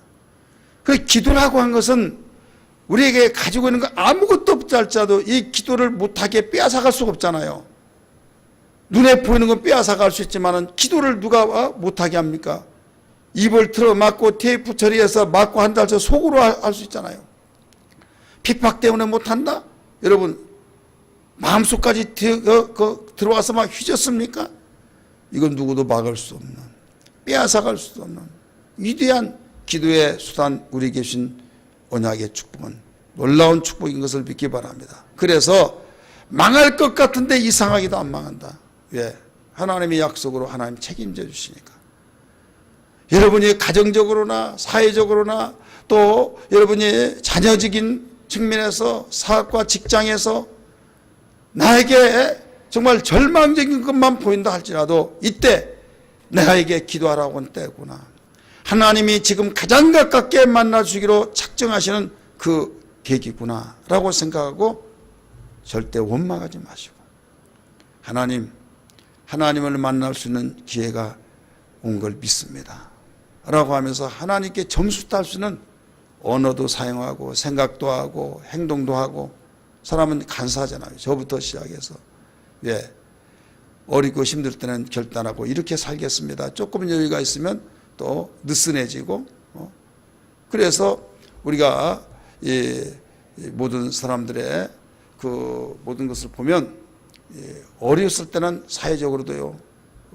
그 기도라고 한 것은 우리에게 가지고 있는 거 아무것도 없다 할지라도 이 기도를 못하게 빼앗아갈 수가 없잖아요. 눈에 보이는 건 빼앗아갈 수 있지만 기도를 누가 못하게 합니까? 입을 틀어 막고 테이프 처리해서 막고 한다 해서 속으로 할 수 있잖아요. 핍박 때문에 못한다? 여러분 마음속까지 들어와서 막 휘졌습니까? 이건 누구도 막을 수 없는, 빼앗아갈 수 없는 위대한 기도의 수단, 우리 계신 언약의 축복은 놀라운 축복인 것을 믿기 바랍니다. 그래서 망할 것 같은데 이상하게도 안 망한다. 왜? 하나님의 약속으로 하나님 책임져 주시니까. 여러분이 가정적으로나 사회적으로나 또 여러분이 자녀적인 측면에서 사업과 직장에서 나에게 정말 절망적인 것만 보인다 할지라도 이때 내가에게 기도하라고 한 때구나. 하나님이 지금 가장 가깝게 만나주기로 작정하시는 그 계기구나 라고 생각하고 절대 원망하지 마시고 하나님을 만날 수 있는 기회가 온 걸 믿습니다 라고 하면서 하나님께 점수 딸 수 있는 언어도 사용하고 생각도 하고 행동도 하고. 사람은 간사하잖아요. 저부터 시작해서. 왜? 어리고 힘들 때는 결단하고 이렇게 살겠습니다. 조금 여유가 있으면 또 느슨해지고. 그래서 우리가 이 모든 사람들의 그 모든 것을 보면 어렸을 때는 사회적으로도요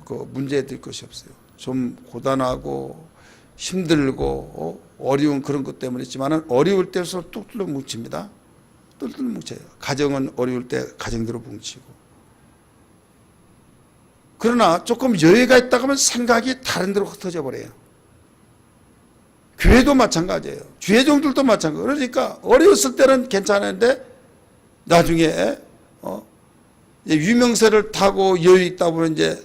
그 문제될 것이 없어요. 좀 고단하고 힘들고 어려운 그런 것 때문에 있지만은 어려울 때일수록 뚝뚝 뭉칩니다. 뚝뚝 뭉쳐요. 가정은 어려울 때 가정대로 뭉치고. 그러나 조금 여유가 있다 하면 생각이 다른 데로 흩어져 버려요. 교회도 마찬가지예요. 주회종들도 마찬가지예요. 그러니까 어려웠을 때는 괜찮은데 나중에 유명세를 타고 여유 있다 보면 이제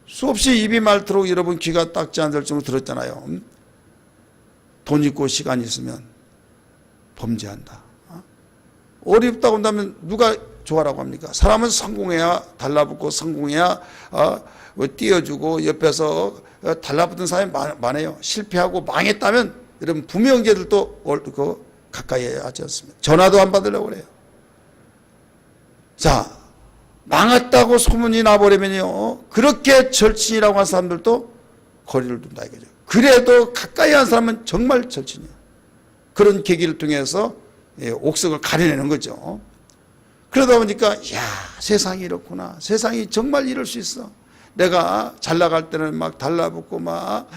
수없이 입이 말도록 여러분 귀가 닦지 않을 정도로 들었잖아요. 돈 있고 시간 있으면 범죄한다. 어렵다고 한다면 누가 좋아라고 합니까? 사람은 성공해야 달라붙고 성공해야 띄워주고 옆에서 달라붙은 사람이 많아요. 실패하고 망했다면 여러분 부명제들도 가까이 해야 하지 않습니까? 전화도 안 받으려고 그래요. 자, 망했다고 소문이 나버리면요 그렇게 절친이라고 한 사람들도 거리를 둔다 이거죠. 그래도 가까이 한 사람은 정말 절친이에요. 그런 계기를 통해서 옥석을 가려내는 거죠. 그러다 보니까 야 세상이 이렇구나. 세상이 정말 이럴 수 있어. 내가 잘 나갈 때는 막 달라붙고 막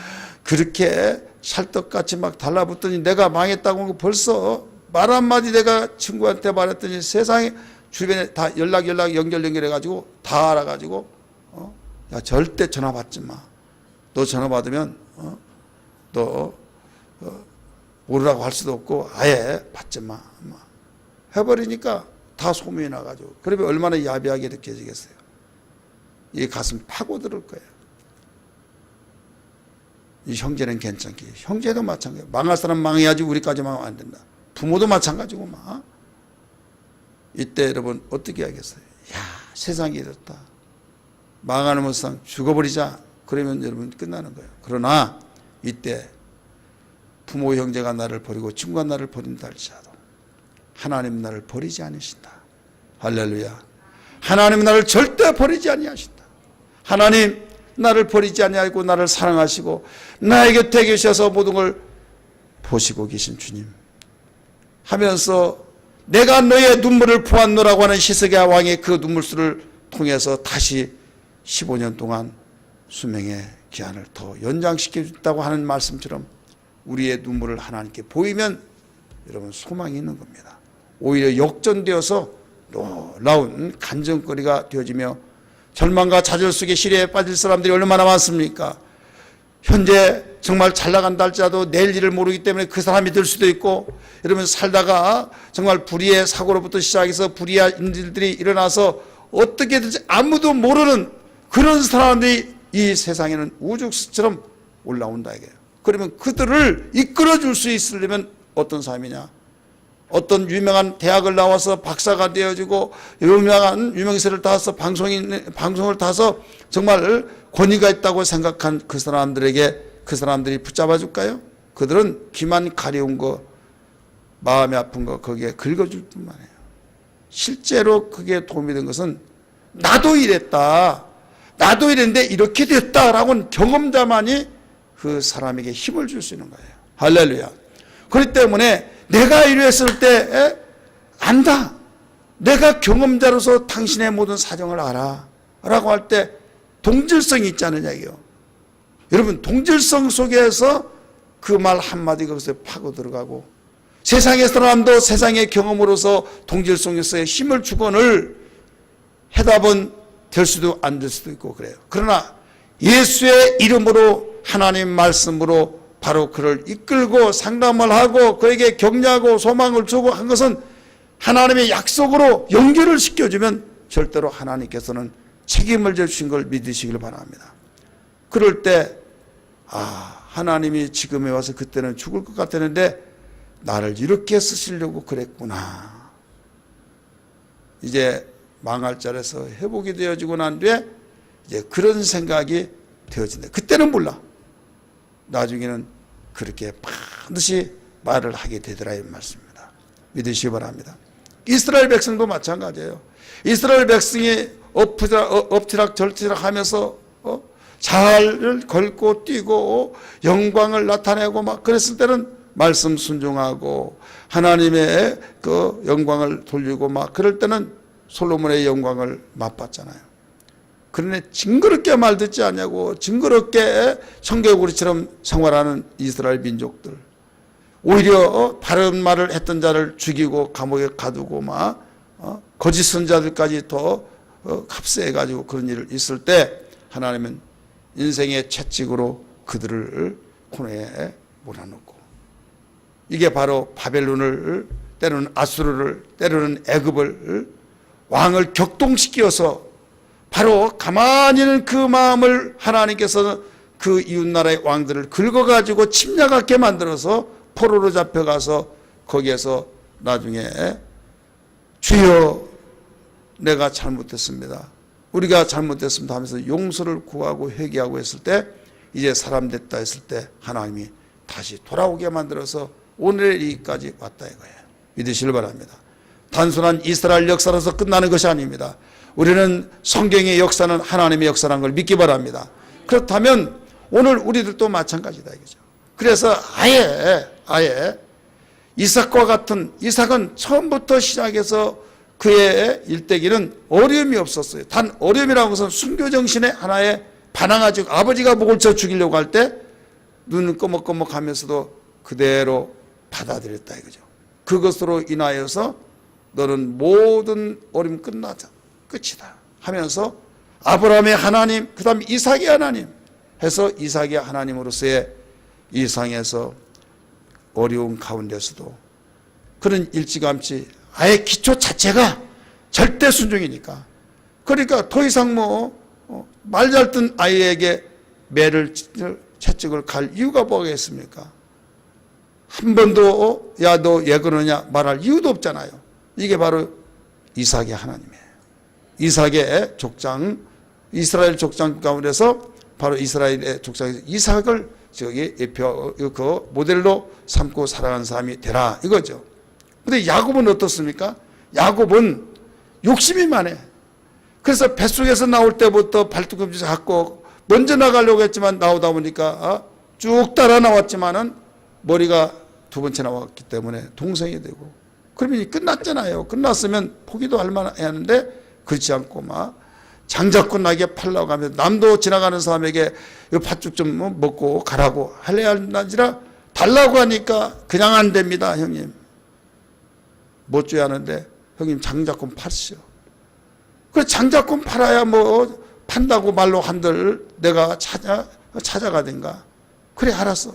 그렇게 찰떡같이 막 달라붙더니 내가 망했다고 벌써 말 한마디 내가 친구한테 말했더니 세상에 주변에 다 연결해가지고 다 알아가지고 야 절대 전화 받지 마. 너 전화 받으면 너 모르라고 할 수도 없고 아예 받지 마. 해버리니까 다 소문이 나가지고 그러면 얼마나 야비하게 느껴지겠어요. 이 가슴 파고들을 거예요. 이 형제는 괜찮게. 형제도 마찬가지예요. 망할 사람 망해야지 우리까지 망하면 안 된다. 부모도 마찬가지고 막. 이때 여러분 어떻게 하겠어요? 야 세상이 이렇다. 망하는 모습상 죽어버리자. 그러면 여러분 끝나는 거예요. 그러나 이때 부모 형제가 나를 버리고 친구가 나를 버린다 할지라도 하나님 나를 버리지 않으신다. 할렐루야. 하나님 나를 절대 버리지 아니하신다. 하나님 나를 버리지 아니하고 나를 사랑하시고 나의 곁에 계셔서 모든 걸 보시고 계신 주님 하면서 내가 너의 눈물을 보았노라고 하는 히스기야 왕의 그 눈물수를 통해서 다시 15년 동안 수명의 기한을 더 연장시켜 준다고 하는 말씀처럼 우리의 눈물을 하나님께 보이면 여러분 소망이 있는 겁니다. 오히려 역전되어서 놀라운 간증거리가 되어지며 절망과 좌절 속에 시련에 빠질 사람들이 얼마나 많습니까? 현재 정말 잘 나간다 할지라도 내일 일을 모르기 때문에 그 사람이 될 수도 있고 여러분 살다가 정말 불의의 사고로부터 시작해서 불의한 일들이 일어나서 어떻게 될지 아무도 모르는 그런 사람들이 이 세상에는 우죽처럼 올라온다 이거예요. 그러면 그들을 이끌어줄 수 있으려면 어떤 사람이냐? 어떤 유명한 대학을 나와서 박사가 되어지고 유명한 유명세를 타서 방송을 타서 정말 권위가 있다고 생각한 그 사람들에게 그 사람들이 붙잡아 줄까요? 그들은 귀만 가려운 거 마음이 아픈 거 거기에 긁어줄 뿐만 아니에요. 실제로 그게 도움이 된 것은 나도 이랬다, 나도 이랬는데 이렇게 됐다라고는 경험자만이 그 사람에게 힘을 줄 수 있는 거예요. 할렐루야. 그렇기 때문에 내가 이랬을 때 안다, 내가 경험자로서 당신의 모든 사정을 알아 라고 할 때 동질성이 있지 않느냐 이게요. 여러분, 동질성 속에서 그 말 한마디가 거기서 파고 들어가고, 세상의 사람도 세상의 경험으로서 동질성에서의 힘을 주거늘 해답은 될 수도 안 될 수도 있고 그래요. 그러나 예수의 이름으로, 하나님 말씀으로 바로 그를 이끌고 상담을 하고 그에게 격려하고 소망을 주고 한 것은 하나님의 약속으로 연결을 시켜주면 절대로 하나님께서는 책임을 져주신 걸 믿으시길 바랍니다. 그럴 때 하나님이 지금에 와서 그때는 죽을 것 같았는데 나를 이렇게 쓰시려고 그랬구나. 이제 망할 자리에서 회복이 되어지고 난 뒤에 이제 그런 생각이 되어진다. 그때는 몰라. 나중에는 그렇게 반드시 말을 하게 되더라 이 말씀입니다. 믿으시기 바랍니다. 이스라엘 백성도 마찬가지예요. 이스라엘 백성이 엎치락절치락 하면서 자를 걸고 뛰고 영광을 나타내고 막 그랬을 때는 말씀 순종하고 하나님의 그 영광을 돌리고 막 그럴 때는 솔로몬의 영광을 맛봤잖아요. 그러네 징그럽게 말 듣지 않냐고, 징그럽게 청개구리처럼 생활하는 이스라엘 민족들, 오히려 바른 말을 했던 자를 죽이고 감옥에 가두고 막 거짓 선자들까지 더 합세해가지고 그런 일을 있을 때 하나님은 인생의 채찍으로 그들을 코너에 몰아넣고, 이게 바로 바벨론을, 때로는 아수르를, 때로는 애굽을 왕을 격동시켜서 바로 가만히는 그 마음을 하나님께서 그 이웃나라의 왕들을 긁어가지고 침략하게 만들어서 포로로 잡혀가서 거기에서 나중에 주여 내가 잘못했습니다, 우리가 잘못했습니다 하면서 용서를 구하고 회개하고 했을 때 이제 사람 됐다 했을 때 하나님이 다시 돌아오게 만들어서 오늘의 일까지 왔다 이거예요. 믿으시길 바랍니다. 단순한 이스라엘 역사로서 끝나는 것이 아닙니다. 우리는 성경의 역사는 하나님의 역사라는 걸 믿기 바랍니다. 그렇다면 오늘 우리들도 마찬가지다 이거죠. 그래서 아예 이삭과 같은, 이삭은 처음부터 시작해서 그의 일대기는 어려움이 없었어요. 단 어려움이라는 것은 순교정신의 하나의 반항아지고, 아버지가 목을 쳐 죽이려고 할 때 눈은 꺼먹꺼먹 하면서도 그대로 받아들였다 이거죠. 그것으로 인하여서 너는 모든 어려움 끝나자, 끝이다 하면서 아브라함의 하나님, 그 다음에 이삭의 하나님 해서 이삭의 하나님으로서의 이 상에서 어려운 가운데서도 그런 일찌감치 아예 기초 자체가 절대 순종이니까, 그러니까 더 이상 말 잘 듣는 아이에게 매를 채찍을 갈 이유가 뭐겠습니까? 한 번도 야 너 왜 그러냐 말할 이유도 없잖아요. 이게 바로 이삭의 하나님이에요. 이삭의 족장, 이스라엘 족장 가운데서 바로 이스라엘의 족장에서 이삭을 그 모델로 삼고 살아가는 사람이 되라 이거죠. 근데 야곱은 어떻습니까? 야곱은 욕심이 많아. 그래서 뱃속에서 나올 때부터 발뒤꿈치 갖고 먼저 나가려고 했지만 나오다 보니까 쭉 따라 나왔지만은 머리가 두 번째 나왔기 때문에 동생이 되고, 그러면 끝났잖아요. 끝났으면 포기도 할 만했는데 그렇지 않고 막 장자권 나게 팔라고 하면서 남도 지나가는 사람에게 이 팥죽 좀 먹고 가라고 할래야 할지라 달라고 하니까 그냥 안 됩니다 형님. 못 줘야 하는데 형님 장자권 파시오. 그 장자권 팔아야 판다고 말로 한들 내가 찾아가든가. 그래 알았어.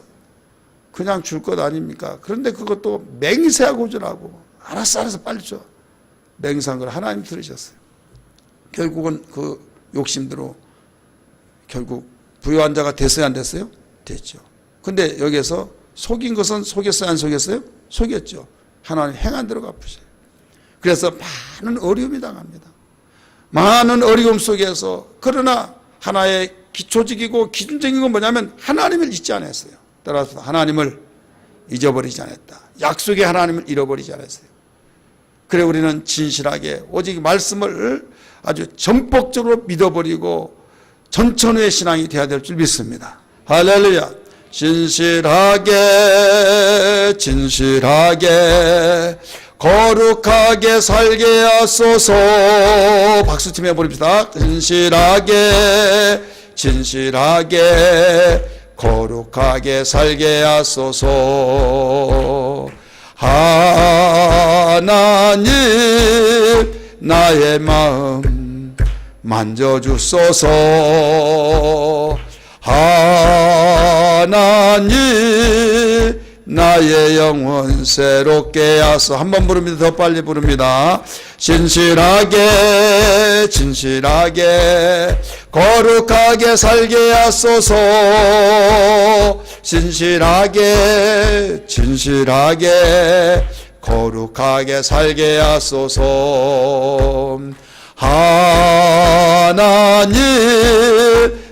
그냥 줄 것 아닙니까? 그런데 그것도 맹세하고 주라고. 알았어 빨리 줘. 맹세한 걸 하나님 들으셨어요. 결국은 그 욕심대로 결국 부유한 자가 됐어요 안 됐어요? 됐죠. 근데 여기에서 속인 것은 속였어요 안 속였어요? 속였죠. 하나님 행한 대로 갚으셔요. 그래서 많은 어려움이 당합니다. 많은 어려움 속에서, 그러나 하나의 기초적이고 기준적인 건 뭐냐면 하나님을 잊지 않았어요. 따라서 하나님을 잊어버리지 않았다. 약속의 하나님을 잃어버리지 않았어요. 그래 우리는 진실하게 오직 말씀을 아주 전폭적으로 믿어버리고 전천후의 신앙이 되어야 될 줄 믿습니다. 할렐루야. 진실하게 진실하게 거룩하게 살게 하소서. 박수치며 부릅시다. 진실하게 진실하게 거룩하게 살게 하소서. 하나님 나의 마음 만져주소서. 하나님 나의 영혼 새롭게 하소서. 한번 부릅니다. 더 빨리 부릅니다. 진실하게 진실하게 거룩하게 살게 하소서. 진실하게 진실하게 거룩하게 살게 하소서. 하나님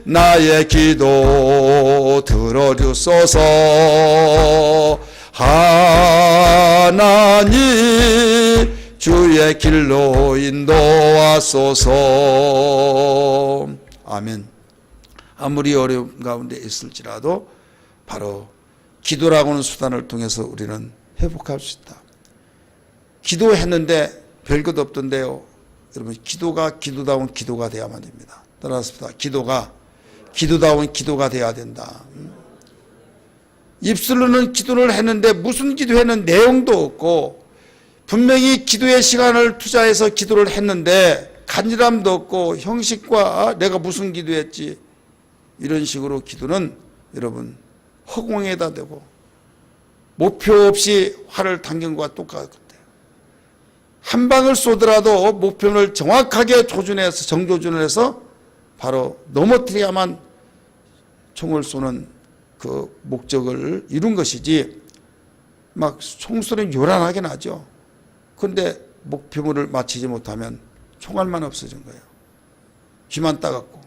나의 기도 들어주소서. 하나님 주의 길로 인도하소서. 아멘. 아무리 어려움 가운데 있을지라도 바로 기도라고는 수단을 통해서 우리는 회복할 수 있다. 기도했는데 별것 없던데요. 여러분, 기도가 기도다운 기도가 되어야만 됩니다. 따라서 기도가 기도다운 기도가 되어야 된다. 입술로는 기도를 했는데 무슨 기도했는 내용도 없고, 분명히 기도의 시간을 투자해서 기도를 했는데 간절함도 없고 형식과 내가 무슨 기도했지 이런 식으로 기도는 여러분 허공에다 대고 목표 없이 활을 당긴 것과 똑같아요. 한 방을 쏘더라도 목표를 정확하게 조준해서 정조준을 해서 바로 넘어뜨려야만 총을 쏘는 그 목적을 이룬 것이지, 막 총소리는 요란하게 나죠. 그런데 목표물을 맞추지 못하면 총알만 없어진 거예요. 귀만 따갑고.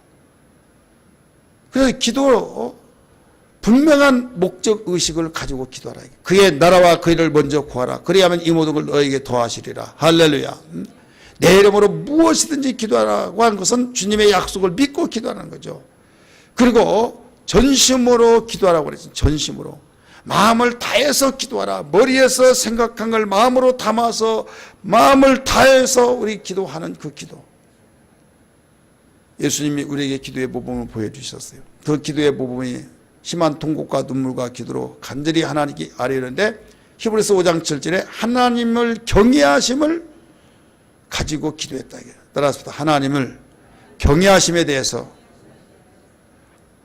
그래서 기도 분명한 목적 의식을 가지고 기도하라. 그의 나라와 그 일을 먼저 구하라. 그래야만 이 모든 걸 너에게 더하시리라. 할렐루야. 내 이름으로 무엇이든지 기도하라고 하는 것은 주님의 약속을 믿고 기도하는 거죠. 그리고 전심으로 기도하라고 그랬어요. 전심으로. 마음을 다해서 기도하라. 머리에서 생각한 걸 마음으로 담아서 마음을 다해서 우리 기도하는 그 기도. 예수님이 우리에게 기도의 모범을 보여주셨어요. 그 기도의 모범이 심한 통곡과 눈물과 기도로 간절히 하나님께 아뢰는데, 히브리서 5장 7절에 하나님을 경외하심을 가지고 기도했다. 따라서 하나님을 경외하심에 대해서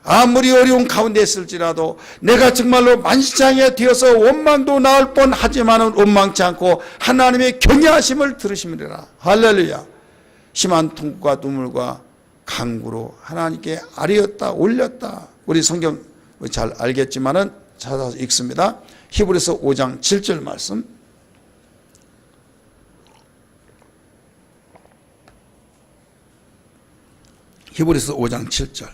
아무리 어려운 가운데 있을지라도 내가 정말로 만시장에 되어서 원망도 나올 뻔하지만 원망치 않고 하나님의 경외하심을 들으시리라. 할렐루야. 심한 통곡과 눈물과 간구로 하나님께 아뢰었다, 올렸다. 우리 성경 잘 알겠지만은 찾아서 읽습니다. 히브리서 5장 7절 말씀. 히브리서 5장 7절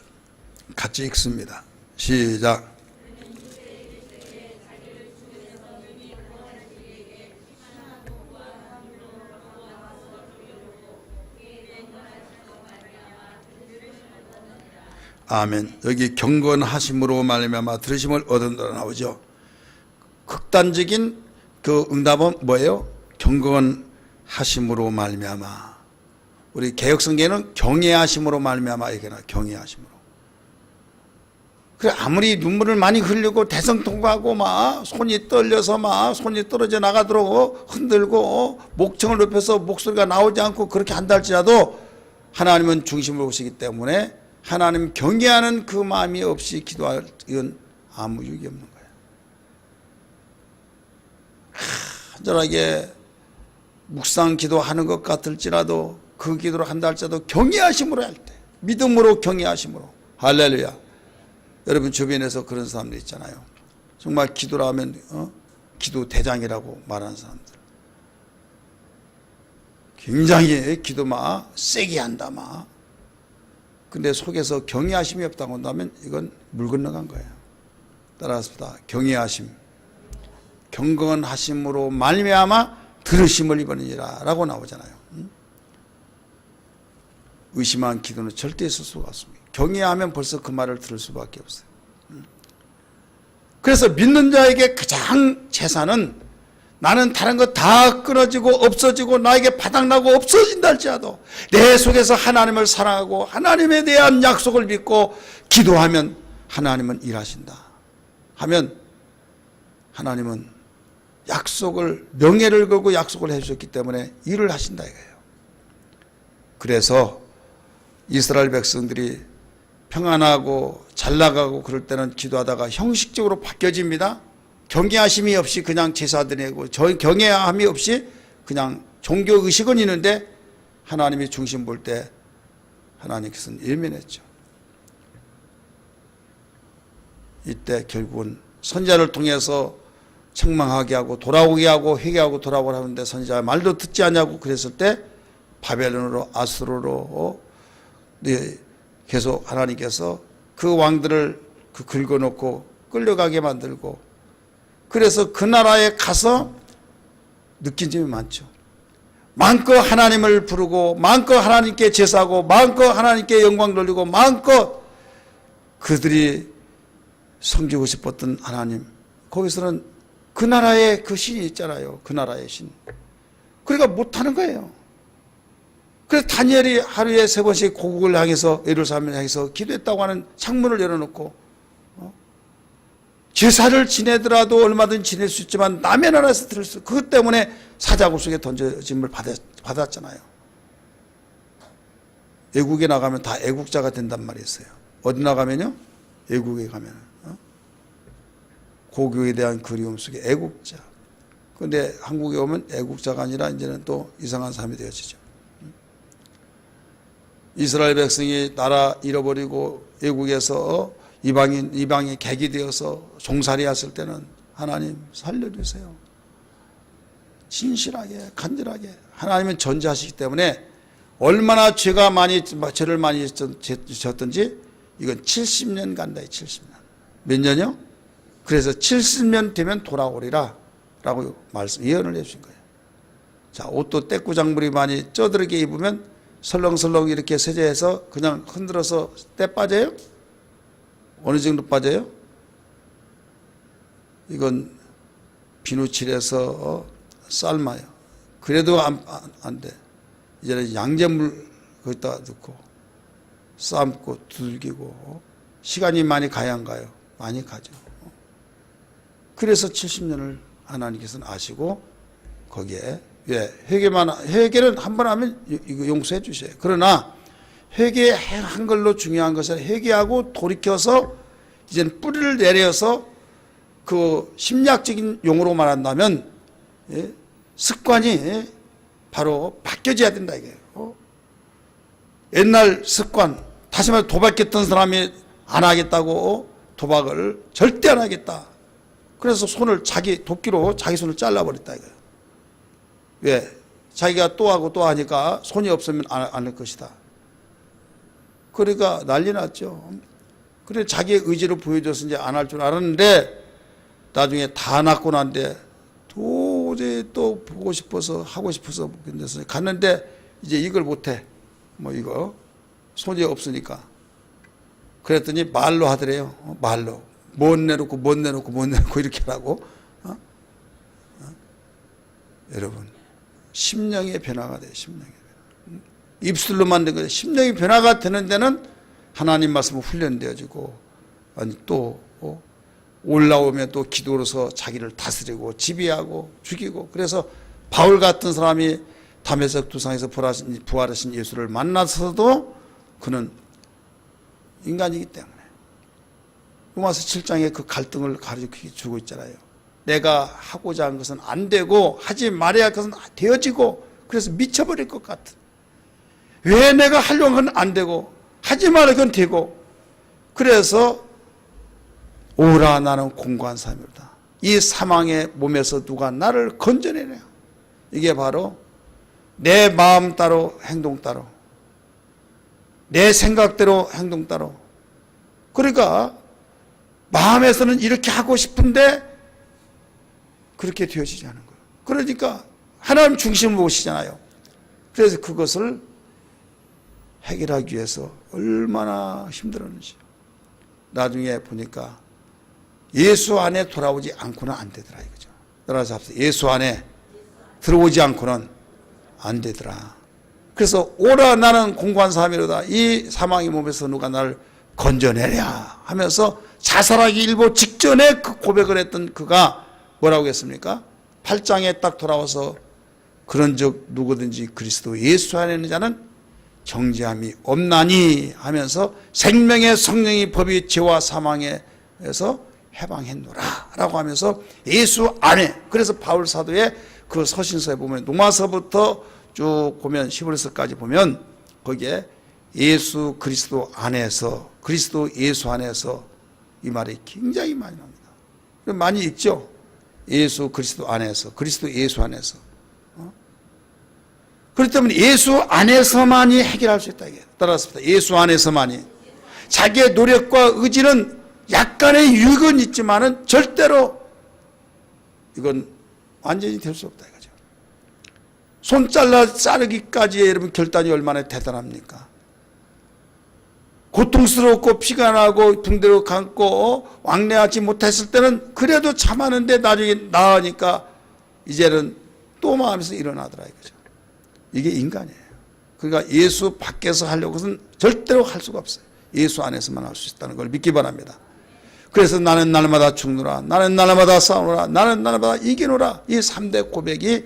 같이 읽습니다. 시작. 아멘. 여기 경건하심으로 말미암아 들으심을 얻은다 나오죠. 극단적인 그 응답은 뭐예요? 경건하심으로 말미암아. 우리 개혁성경에는 경외하심으로 말미암아 이게 나 경외하심으로. 그래 아무리 눈물을 많이 흘리고 대성통곡하고 막 손이 떨려서 막 손이 떨어져 나가도록 흔들고 목청을 높여서 목소리가 나오지 않고 그렇게 한다 할지라도 하나님은 중심으로 오시기 때문에 하나님 경외하는 그 마음이 없이 기도할 이건 아무 유익이 없는 거예요. 간절하게 묵상 기도하는 것 같을지라도 그 기도를 한다 할지라도 경외하심으로 할 때, 믿음으로 경외하심으로. 할렐루야. 여러분 주변에서 그런 사람들 있잖아요. 정말 기도라 하면 기도 대장이라고 말하는 사람들. 굉장히 기도 막 세게 한다 막. 근데 속에서 경외하심이 없다고 한다면 이건 물 건너간 거예요. 따라서 경외하심. 경건하심으로 말미암아 들으심을 입으니라 라고 나오잖아요. 의심한 기도는 절대 있을 수가 없습니다. 경외하면 벌써 그 말을 들을 수밖에 없어요. 그래서 믿는 자에게 가장 재산은 나는 다른 거 다 끊어지고 없어지고 나에게 바닥나고 없어진다 할지라도 내 속에서 하나님을 사랑하고 하나님에 대한 약속을 믿고 기도하면 하나님은 일하신다 하면 하나님은 약속을 명예를 걸고 약속을 해주셨기 때문에 일을 하신다 이거예요. 그래서 이스라엘 백성들이 평안하고 잘 나가고 그럴 때는 기도하다가 형식적으로 바뀌어집니다. 경외하심이 없이 그냥 제사 드리고 경외함이 없이 그냥 종교의식은 있는데 하나님이 중심 볼 때 하나님께서는 일면했죠. 이때 결국은 선지자를 통해서 책망하게 하고 돌아오게 하고 회개하고 돌아오게 하는데 선지자 말도 듣지 않냐고 그랬을 때 바벨론으로 아수르로 계속 하나님께서 그 왕들을 긁어놓고 끌려가게 만들고 그래서 그 나라에 가서 느낀 점이 많죠. 마음껏 하나님을 부르고 마음껏 하나님께 제사하고 마음껏 하나님께 영광 돌리고 마음껏 그들이 섬기고 싶었던 하나님 거기서는 그 나라에 그 신이 있잖아요. 그 나라의 신. 그러니까 못하는 거예요. 그래서 다니엘이 하루에 3번씩 고국을 향해서 예루살렘을 향해서 기도했다고 하는 창문을 열어놓고 제사를 지내더라도 얼마든 지낼 수 있지만 남의 나라에서 들을 수 그것 때문에 사자굴 속에 던져짐을 받았잖아요. 애국에 나가면 다 애국자가 된단 말이 있어요. 어디 나가면요? 애국에 가면 고교에 대한 그리움 속에 애국자. 그런데 한국에 오면 애국자가 아니라 이제는 또 이상한 사람이 되어지죠. 이스라엘 백성이 나라 잃어버리고 애국에서 이방이 객이 되어서 종살이 했을 때는 하나님 살려주세요. 진실하게 간절하게 하나님은 전지하시기 때문에 얼마나 죄를 많이 졌든지 이건 70년 간다. 70년. 몇 년이요? 그래서 70년 되면 돌아오리라 라고 예언을 해주신 거예요. 자, 옷도 떼꾸장물이 많이 쪄들게 입으면 설렁설렁 이렇게 세제해서 그냥 흔들어서 때 빠져요? 어느 정도 빠져요? 이건 비누칠해서 삶아요. 그래도 안 돼. 이제는 양잿물 거기다 넣고 삶고 두들기고 시간이 많이 가야 안 가요? 많이 가죠. 그래서 70년을 하나님께서는 아시고 거기에 회개는 한 번 하면 이거 용서해 주셔요. 그러나 회개한 걸로 중요한 것은 회개하고 돌이켜서 이제는 뿌리를 내려서 그 심리학적인 용어로 말한다면 습관이 바로 바뀌어져야 된다 이거예요. 옛날 습관 다시 말해 도박했던 사람이 안 하겠다고 도박을 절대 안 하겠다. 그래서 손을 도끼로 자기 손을 잘라버렸다 이거예요. 왜? 자기가 또 하고 또 하니까 손이 없으면 안 할 것이다. 그러니까 난리 났죠. 그래 자기의 의지를 보여줘서 이제 안 할 줄 알았는데 나중에 다 낳고 난데 도저히 또 보고 싶어서 하고 싶어서 갔는데 이제 이걸 못해. 이거 손이 없으니까. 그랬더니 말로 하더래요. 말로. 못 내놓고 이렇게 하라고. 여러분 심령의 변화가 돼요. 심령의 변화. 입술로 만든 거죠. 심령의 변화가 되는 데는 하나님 말씀은 훈련되어지고 또 올라오면 또 기도로서 자기를 다스리고 지배하고 죽이고 그래서 바울 같은 사람이 다메섹 두상에서 부활하신 예수를 만나서도 그는 인간이기 때문에 로마서 7장에 그 갈등을 가르쳐주고 있잖아요. 내가 하고자 한 것은 안 되고 하지 말아야 할 것은 되어지고 그래서 미쳐버릴 것 같은 왜 내가 하려고 하는 건 안 되고 하지 말아야 건 되고 그래서 오라 나는 공고한 사람이다. 이 사망의 몸에서 누가 나를 건져내냐. 이게 바로 내 마음 따로 행동 따로 내 생각대로 행동 따로 그러니까 마음에서는 이렇게 하고 싶은데 그렇게 되어지지 않은 거예요. 그러니까 하나님 중심을 모시잖아요. 그래서 그것을 해결하기 위해서 얼마나 힘들었는지 나중에 보니까 예수 안에 돌아오지 않고는 안 되더라 이거죠. 따라서 예수 안에 들어오지 않고는 안 되더라. 그래서 오라 나는 공고한 사람이로다. 이 사망의 몸에서 누가 나를 건져내랴 하면서 자살하기 일보 직전에 그 고백을 했던 그가 뭐라고 했습니까? 8장에 딱 돌아와서 그런즉 누구든지 그리스도 예수 안에 있는 자는 정죄함이 없나니 하면서 생명의 성령의 법이 죄와 사망에서 해방했노라 라고 하면서 예수 안에, 그래서 바울 사도의 그 서신서에 보면 로마서부터 쭉 보면 히브리서까지 보면 거기에 예수 그리스도 안에서, 그리스도 예수 안에서 이 말이 굉장히 많이 나옵니다. 많이 읽죠. 예수 그리스도 안에서, 그리스도 예수 안에서. 그렇기 때문에 예수 안에서만이 해결할 수 있다. 따라서 예수 안에서만이. 자기의 노력과 의지는 약간의 유익은 있지만은 절대로 이건 완전히 될 수 없다 이거죠. 손 자르기까지의 여러분 결단이 얼마나 대단합니까? 고통스럽고 피가 나고 붕대로 감고 왕래하지 못했을 때는 그래도 참았는데 나중에 나으니까 이제는 또 마음에서 일어나더라 이거죠. 이게 인간이에요. 그러니까 예수 밖에서 하려고 해서는 절대로 할 수가 없어요. 예수 안에서만 할 수 있다는 걸 믿기 바랍니다. 그래서 나는 날마다 죽노라, 나는 날마다 싸우노라, 나는 날마다 이기노라. 이 3대 고백이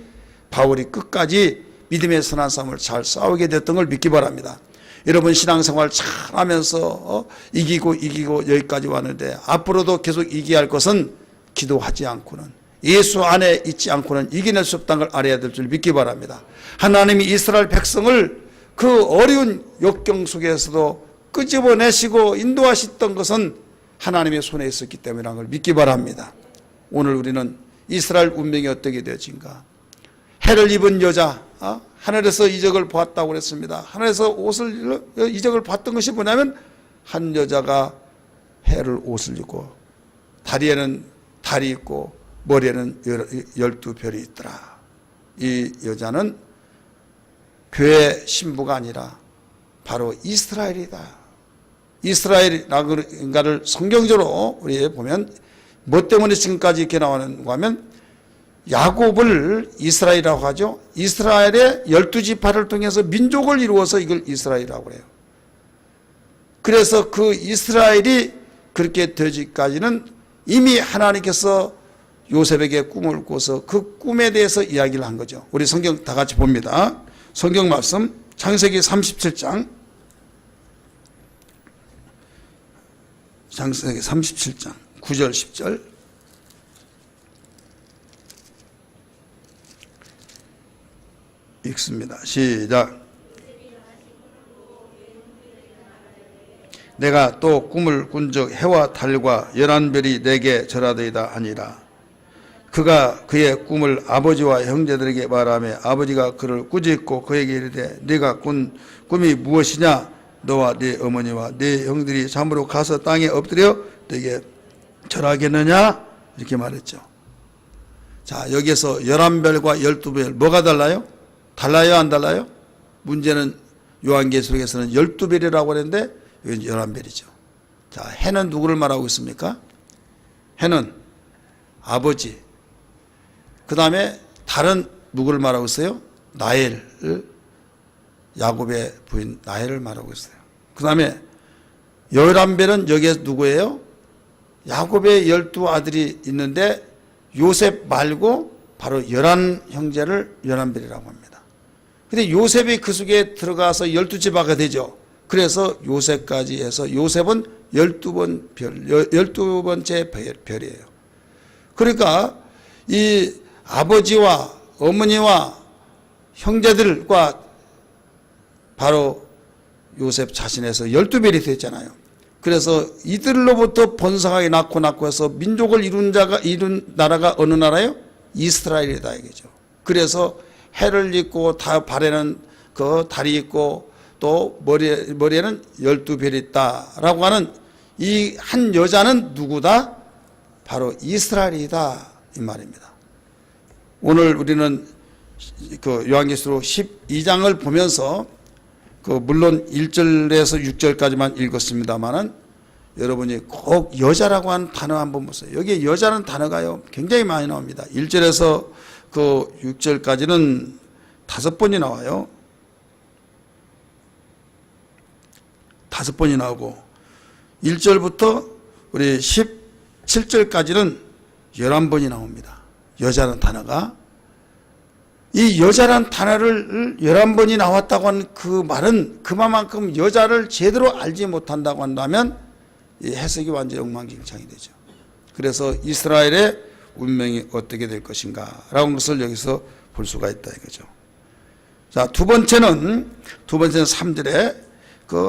바울이 끝까지 믿음의 선한 싸움을 잘 싸우게 됐던 걸 믿기 바랍니다. 여러분 신앙생활 잘 하면서 이기고 여기까지 왔는데 앞으로도 계속 이겨야 할 것은 기도하지 않고는, 예수 안에 있지 않고는 이겨낼 수 없다는 걸 알아야 될 줄 믿기 바랍니다. 하나님이 이스라엘 백성을 그 어려운 역경 속에서도 끄집어내시고 인도하셨던 것은 하나님의 손에 있었기 때문이라는 걸 믿기 바랍니다. 오늘 우리는 이스라엘 운명이 어떻게 되어진가? 해를 입은 여자, 하늘에서 이적을 보았다고 그랬습니다. 하늘에서 이적을 봤던 것이 뭐냐면 한 여자가 해를 옷을 입고 다리에는 달이 있고 머리에는 12별이 있더라. 이 여자는 교회 신부가 아니라 바로 이스라엘이다. 이스라엘이라는가를 성경적으로 우리 보면 뭐 때문에 지금까지 이렇게 나오는가 하면 야곱을 이스라엘이라고 하죠. 이스라엘의 12지파를 통해서 민족을 이루어서 이걸 이스라엘이라고 해요. 그래서 그 이스라엘이 그렇게 되기까지는 이미 하나님께서 요셉에게 꿈을 꿔서 그 꿈에 대해서 이야기를 한 거죠. 우리 성경 다 같이 봅니다. 성경 말씀 창세기 37장, 창세기 37장 9절 10절 읽습니다. 시작. 내가 또 꿈을 꾼적 해와 달과 11별이 내게 절하되이다 하니라. 그가 그의 꿈을 아버지와 형제들에게 말하며 아버지가 그를 꾸짖고 그에게 이르되 네가 꾼 꿈이 무엇이냐? 너와 네 어머니와 네 형들이 잠으로 가서 땅에 엎드려 네게 절하겠느냐? 이렇게 말했죠. 자, 여기에서 11별과 12별 뭐가 달라요? 달라요 안 달라요? 문제는 요한계시록에서는 12별이라고 하는데 여기는 11별이죠. 자, 해는 누구를 말하고 있습니까? 해는 아버지. 그 다음에 달은 누구를 말하고 있어요? 나엘을, 야곱의 부인 나엘을 말하고 있어요. 그 다음에 11별은 여기에 누구예요? 야곱의 12아들이 있는데 요셉 말고 바로 11형제를 11별이라고 합니다. 근데 요셉이 그 속에 들어가서 12지파가 되죠. 그래서 요셉까지 해서 요셉은 12번째 별이에요. 그러니까 이 아버지와 어머니와 형제들과 바로 요셉 자신에서 12별이 됐잖아요. 그래서 이들로부터 번성하게 낳고 해서 민족을 이룬 나라가 어느 나라예요? 이스라엘이다 이거죠. 그래서 해를 입고 다 발에는 그 달이 있고 또 머리에는 12별이 있다라고 하는 이 한 여자는 누구다? 바로 이스라엘이다 이 말입니다. 오늘 우리는 그 요한계시록 12장을 보면서 물론 1절에서 6절까지만 읽었습니다만은 여러분이 꼭 여자라고 하는 단어 한번 보세요. 여기에 여자라는 단어가요 굉장히 많이 나옵니다. 1절에서 6절까지는 5번이 나와요. 5번이 나오고 1절부터 우리 17절까지는 11번이 나옵니다. 여자라는 단어가. 이 여자란 단어를 11번이 나왔다고 하는 그 말은 그만큼 여자를 제대로 알지 못한다고 한다면 이 해석이 완전히 엉망진창이 되죠. 그래서 이스라엘의 운명이 어떻게 될 것인가 라는 것을 여기서 볼 수가 있다 이거죠. 자, 두 번째는 3절에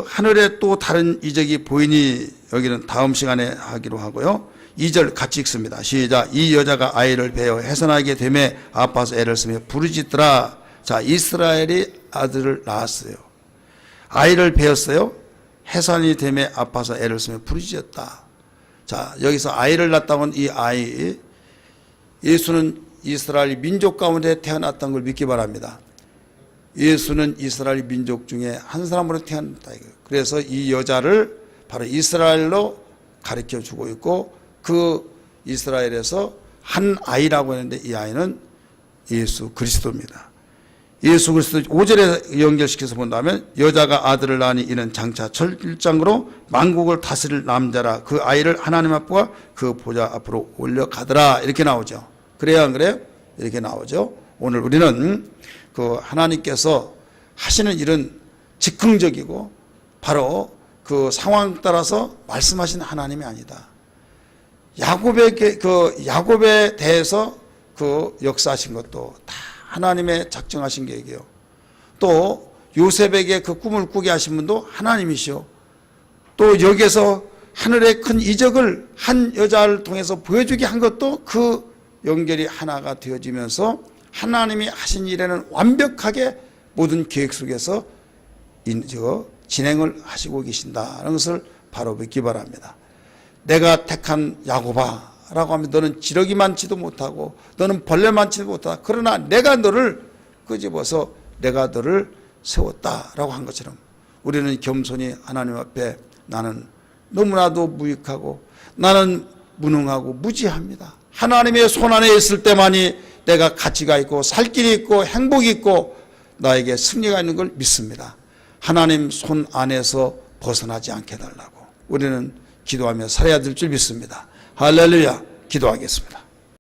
하늘에 또 다른 이적이 보이니, 여기는 다음 시간에 하기로 하고요. 2절 같이 읽습니다. 시작. 이 여자가 아이를 베어 해산하게 되매 아파서 애를 쓰며 부르짖더라. 자, 이스라엘이 아들을 낳았어요. 아이를 베었어요. 해산이 되매 아파서 애를 쓰며 부르짖었다. 자, 여기서 아이를 낳았다고 하는 이 아이, 예수는 이스라엘 민족 가운데 태어났다는 걸 믿기 바랍니다. 예수는 이스라엘 민족 중에 한 사람으로 태어났다. 그래서 이 여자를 바로 이스라엘로 가르쳐 주고 있고, 그 이스라엘에서 한 아이라고 했는데 이 아이는 예수 그리스도입니다. 예수 그리스도 5절에 연결시켜서 본다면 여자가 아들을 낳으니 이는 장차 철장으로 만국을 다스릴 남자라. 그 아이를 하나님 앞과 그 보좌 앞으로 올려가더라. 이렇게 나오죠. 그래야 안 그래요? 이렇게 나오죠. 오늘 우리는 하나님께서 하시는 일은 즉흥적이고 바로 그 상황 따라서 말씀하신 하나님이 아니다. 야곱에 대해서 역사하신 것도 다 하나님의 작정하신 계획이에요. 또 요셉에게 그 꿈을 꾸게 하신 분도 하나님이시오. 또 여기에서 하늘의 큰 이적을 한 여자를 통해서 보여주게 한 것도 그 연결이 하나가 되어지면서 하나님이 하신 일에는 완벽하게 모든 계획 속에서 진행을 하시고 계신다는 것을 바로 믿기 바랍니다. 내가 택한 야곱아 라고 하면 너는 지렁이 많지도 못하고 너는 벌레 많지도 못하다. 그러나 내가 너를 끄집어서 내가 너를 세웠다라고 한 것처럼 우리는 겸손히 하나님 앞에 나는 너무나도 무익하고 나는 무능하고 무지합니다. 하나님의 손 안에 있을 때만이 내가 가치가 있고 살 길이 있고 행복이 있고 나에게 승리가 있는 걸 믿습니다. 하나님 손 안에서 벗어나지 않게 해달라고 우리는 기도하며 살아야 될 줄 믿습니다. 할렐루야. 기도하겠습니다.